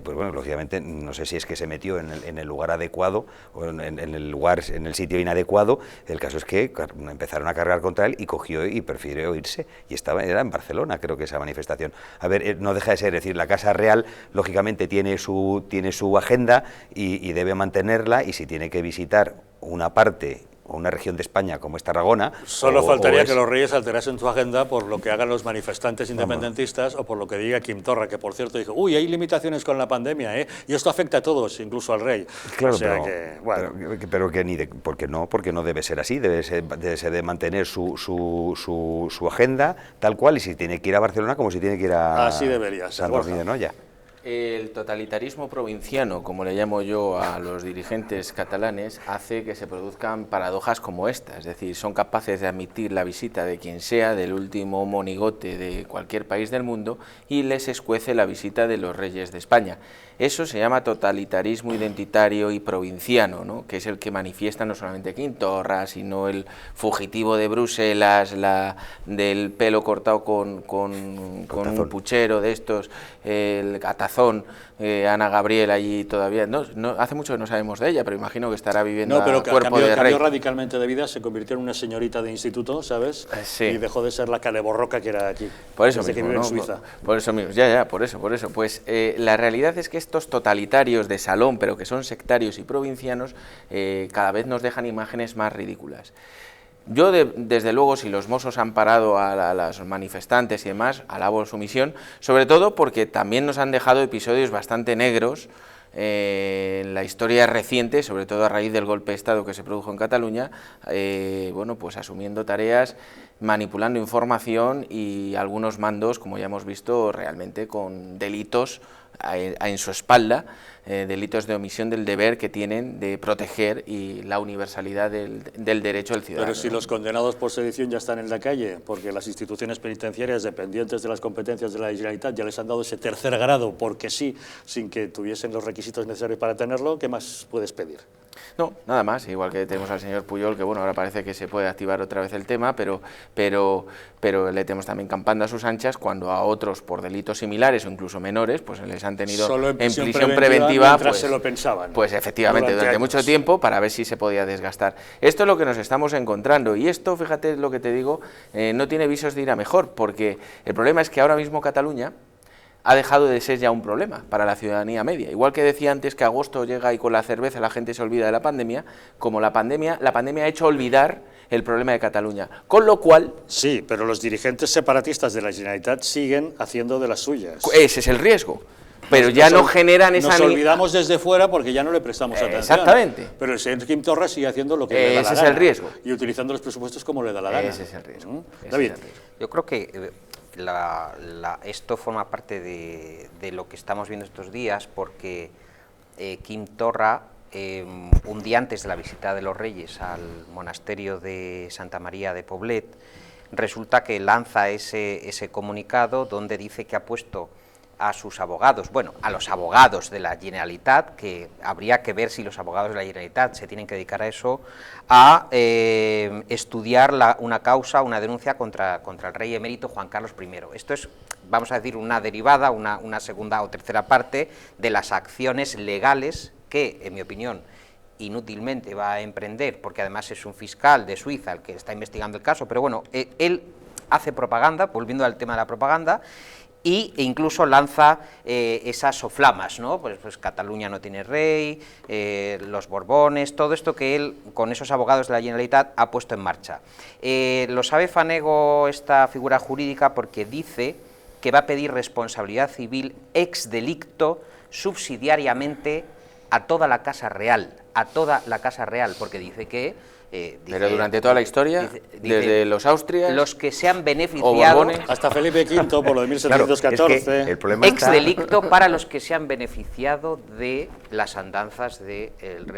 Pues bueno, lógicamente, no sé si es que se metió en el lugar adecuado o en el sitio inadecuado. El caso es que empezaron a cargar contra él y cogió y prefirió irse. Y era en Barcelona, creo que esa manifestación. A ver, no deja de ser, es decir, la Casa Real, lógicamente, tiene su agenda y debe mantenerla, y si tiene que visitar una parte o una región de España como es Tarragona... Solo faltaría que los Reyes alterasen su agenda por lo que hagan los manifestantes independentistas o por lo que diga Quim Torra, que por cierto dijo, uy, hay limitaciones con la pandemia, y esto afecta a todos, incluso al rey. Claro, o sea que, bueno. pero que porque no debe ser así, debe de mantener su agenda tal cual, y si tiene que ir a Barcelona como si tiene que ir a así debería ser, San Domingo de Noya. El totalitarismo provinciano, como le llamo yo a los dirigentes catalanes, hace que se produzcan paradojas como esta, es decir, son capaces de admitir la visita de quien sea, del último monigote de cualquier país del mundo, y les escuece la visita de los reyes de España. Eso se llama totalitarismo identitario y provinciano, ¿no?, que es el que manifiesta no solamente Quintorra, sino el fugitivo de Bruselas, la del pelo cortado con un puchero de estos, el Catazón, Ana Gabriel allí todavía, no, hace mucho que no sabemos de ella, pero imagino que estará viviendo a cuerpo de rey. Cambió radicalmente de vida, se convirtió en una señorita de instituto, ¿sabes? Sí. Y dejó de ser la caleborroca que era aquí. Por eso mismo, que vive ¿no? en Suiza. Por eso mismo, por eso. Pues la realidad es que estos totalitarios de salón, pero que son sectarios y provincianos, cada vez nos dejan imágenes más ridículas. Yo, desde luego, si los Mossos han parado a los manifestantes y demás, alabo su misión, sobre todo porque también nos han dejado episodios bastante negros en la historia reciente, sobre todo a raíz del golpe de Estado que se produjo en Cataluña, bueno, pues asumiendo tareas, manipulando información y algunos mandos, como ya hemos visto, realmente con delitos en su espalda, delitos de omisión del deber que tienen de proteger y la universalidad del derecho del ciudadano. Pero si los condenados por sedición ya están en la calle, porque las instituciones penitenciarias dependientes de las competencias de la Generalitat ya les han dado ese tercer grado, porque sí, sin que tuviesen los requisitos necesarios para tenerlo, ¿qué más puedes pedir? No, nada más, igual que tenemos al señor Pujol, que bueno, ahora parece que se puede activar otra vez el tema, pero le tenemos también campando a sus anchas cuando a otros por delitos similares o incluso menores, pues les han tenido solo en prisión preventiva pues, se lo pensaban. Pues efectivamente, durante mucho tiempo, para ver si se podía desgastar. Esto es lo que nos estamos encontrando, y esto, fíjate lo que te digo, no tiene visos de ir a mejor, porque el problema es que ahora mismo Cataluña ha dejado de ser ya un problema para la ciudadanía media. Igual que decía antes que agosto llega y con la cerveza la gente se olvida de la pandemia, como la pandemia ha hecho olvidar el problema de Cataluña. Con lo cual... Sí, pero los dirigentes separatistas de la Generalitat siguen haciendo de las suyas. Ese es el riesgo. Pero ya no generan esa... Nos olvidamos desde fuera porque ya no le prestamos atención. Exactamente. Pero el señor Quim Torra sigue haciendo lo que le da la gana. Ese es el riesgo. Y utilizando los presupuestos como le da la gana. Ese es el riesgo. David. Yo creo que esto forma parte de lo que estamos viendo estos días, porque Quim Torra, un día antes de la visita de los Reyes al monasterio de Santa María de Poblet, resulta que lanza ese comunicado donde dice que ha puesto a sus abogados, bueno, a los abogados de la Generalitat, que habría que ver si los abogados de la Generalitat se tienen que dedicar a eso, a estudiar una causa, una denuncia contra el rey emérito Juan Carlos I. Esto es, vamos a decir, una derivada, una segunda o tercera parte de las acciones legales que, en mi opinión, inútilmente va a emprender, porque además es un fiscal de Suiza el que está investigando el caso, pero bueno, él hace propaganda, volviendo al tema de la propaganda, e incluso lanza esas soflamas, ¿no? Pues Cataluña no tiene rey, los Borbones, todo esto que él, con esos abogados de la Generalitat, ha puesto en marcha. Lo sabe Fanego, esta figura jurídica, porque dice que va a pedir responsabilidad civil ex delicto subsidiariamente a toda la Casa Real, porque dice que... pero durante toda la historia, desde los Austrias, los que se han beneficiado, hasta Felipe V por lo de 1714, claro, es que el problema ex delicto para los que se han beneficiado de las andanzas del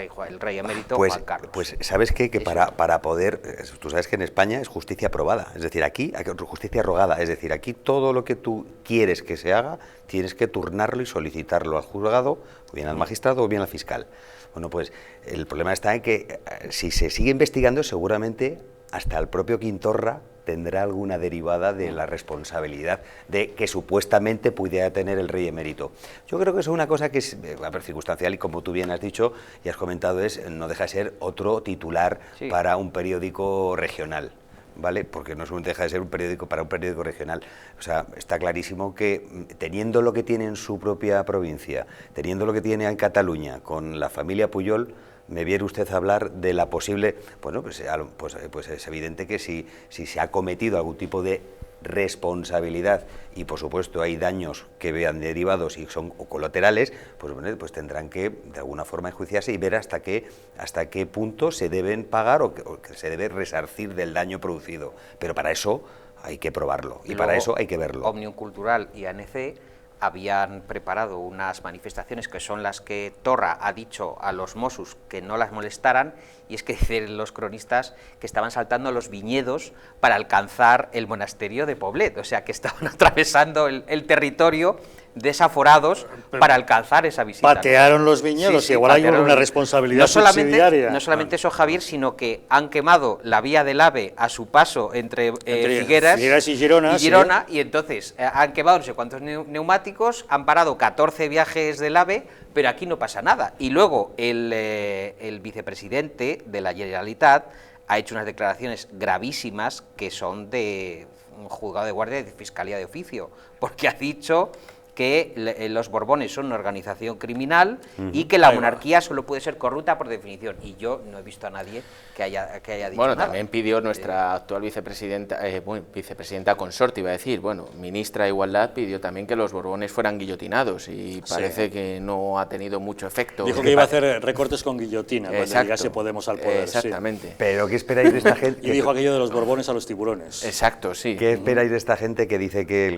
rey emérito Juan Carlos. Pues sabes qué? Que para poder, tú sabes que en España es justicia probada, es decir, aquí justicia rogada, es decir, aquí todo lo que tú quieres que se haga, tienes que turnarlo y solicitarlo al juzgado, o bien al magistrado o bien al fiscal. Bueno, pues el problema está en que si se sigue investigando, seguramente hasta el propio Quim Torra tendrá alguna derivada de la responsabilidad de que supuestamente pudiera tener el rey emérito. Yo creo que es una cosa que es circunstancial y, como tú bien has dicho y has comentado, no deja de ser otro titular para un periódico regional. ¿Vale? Porque no deja de ser un periódico para un periódico regional. O sea, está clarísimo que teniendo lo que tiene en su propia provincia, teniendo lo que tiene en Cataluña, con la familia Pujol, me viene usted a hablar de la posible... Bueno, pues es evidente que si se ha cometido algún tipo de responsabilidad y, por supuesto, hay daños que vean derivados y son colaterales, pues, bueno, pues tendrán que, de alguna forma, enjuiciarse y ver hasta qué punto se deben pagar o que se debe resarcir del daño producido. Pero para eso hay que probarlo y para eso hay que verlo. Òmnium Cultural y ANC habían preparado unas manifestaciones que son las que Torra ha dicho a los Mossos que no las molestaran, y es que dicen los cronistas que estaban saltando los viñedos para alcanzar el monasterio de Poblet, o sea que estaban atravesando el territorio desaforados para alcanzar esa visita. Patearon los viñedos, igual hay una responsabilidad subsidiaria. No solamente eso, Javier, sino que han quemado la vía del AVE a su paso entre Figueras y Girona, y entonces han quemado no sé cuántos neumáticos, han parado 14 viajes del AVE, pero aquí no pasa nada. Y luego el vicepresidente de la Generalitat ha hecho unas declaraciones gravísimas que son de un juzgado de guardia de Fiscalía de Oficio, porque ha dicho que los Borbones son una organización criminal y que la monarquía solo puede ser corrupta por definición. Y yo no he visto a nadie que haya dicho bueno, nada. también pidió nuestra actual vicepresidenta consorte, iba a decir, ministra de Igualdad, pidió también que los Borbones fueran guillotinados y parece que no ha tenido mucho efecto. Dijo que iba a hacer recortes con guillotina cuando llegase Podemos al poder. Exactamente. Sí. ¿Pero qué esperáis de esta gente? Y dijo aquello de los Borbones a los tiburones. Exacto, sí. ¿Qué esperáis de esta gente que dice que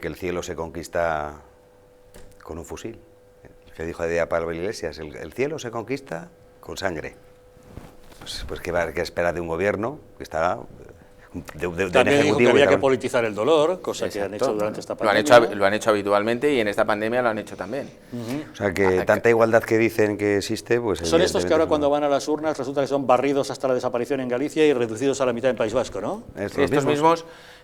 el cielo se conquista con un fusil? Que dijo de Pablo Iglesias, el cielo se conquista con sangre. Pues ¿qué espera de un gobierno que está también dijo que había que politizar el dolor, cosa que han hecho durante esta pandemia. Lo han hecho habitualmente y en esta pandemia lo han hecho también. O sea que tanta igualdad que dicen que existe, pues... Son estos que ahora cuando van a las urnas resulta que son barridos hasta la desaparición en Galicia y reducidos a la mitad en País Vasco, ¿no?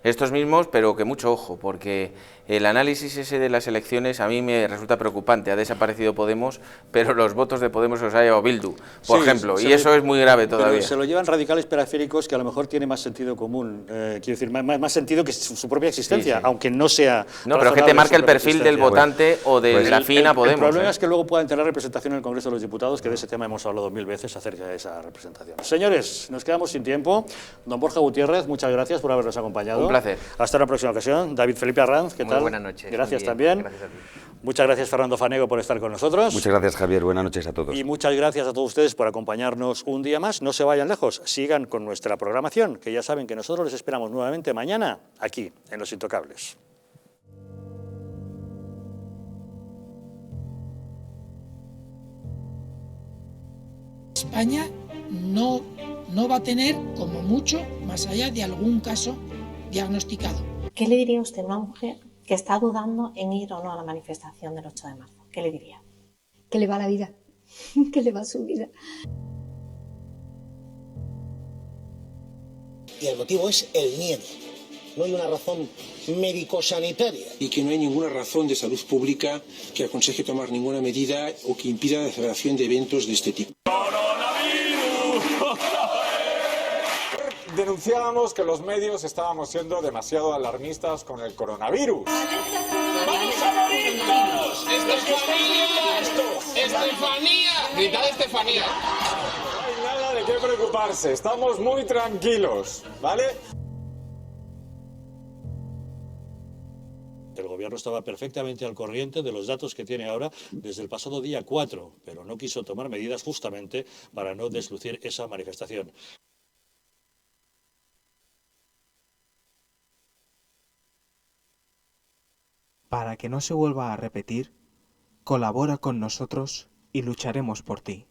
Estos mismos, pero que mucho ojo, porque el análisis ese de las elecciones a mí me resulta preocupante. Ha desaparecido Podemos, pero los votos de Podemos los ha llevado Bildu, por ejemplo, y eso es muy grave todavía. Pero se lo llevan radicales periféricos que a lo mejor tiene más sentido común, quiero decir, más sentido que su propia existencia, aunque no sea... No, pero que te marca el perfil del votante o de la fina Podemos. El problema es que luego puedan tener representación en el Congreso de los Diputados, que de ese tema hemos hablado 1000 veces acerca de esa representación. Señores, nos quedamos sin tiempo. Don Borja Gutiérrez, muchas gracias por habernos acompañado. Un placer. Hasta una próxima ocasión. David Felipe Arranz, ¿qué tal? Muy buenas noches. Gracias también. Gracias a ti. Muchas gracias, Fernando Fanego, por estar con nosotros. Muchas gracias, Javier. Buenas noches a todos. Y muchas gracias a todos ustedes por acompañarnos un día más. No se vayan lejos, sigan con nuestra programación, que ya saben que nosotros les esperamos nuevamente mañana aquí, en Los Intocables. España no va a tener, como mucho, más allá de algún caso diagnosticado. ¿Qué le diría usted a una mujer que está dudando en ir o no a la manifestación del 8 de marzo? ¿Qué le diría? Que le va la vida, que le va su vida. Y el motivo es el miedo. No hay una razón médico-sanitaria. Y que no hay ninguna razón de salud pública que aconseje tomar ninguna medida o que impida la celebración de eventos de este tipo. Denunciábamos que los medios estábamos siendo demasiado alarmistas con el coronavirus. ¡Vamos a morir todos! ¡Estefanía! ¡Estefanía! Gritad Estefanía. No hay nada de qué preocuparse, estamos muy tranquilos, ¿vale? El gobierno estaba perfectamente al corriente de los datos que tiene ahora desde el pasado día 4, pero no quiso tomar medidas justamente para no deslucir esa manifestación. Para que no se vuelva a repetir, colabora con nosotros y lucharemos por ti.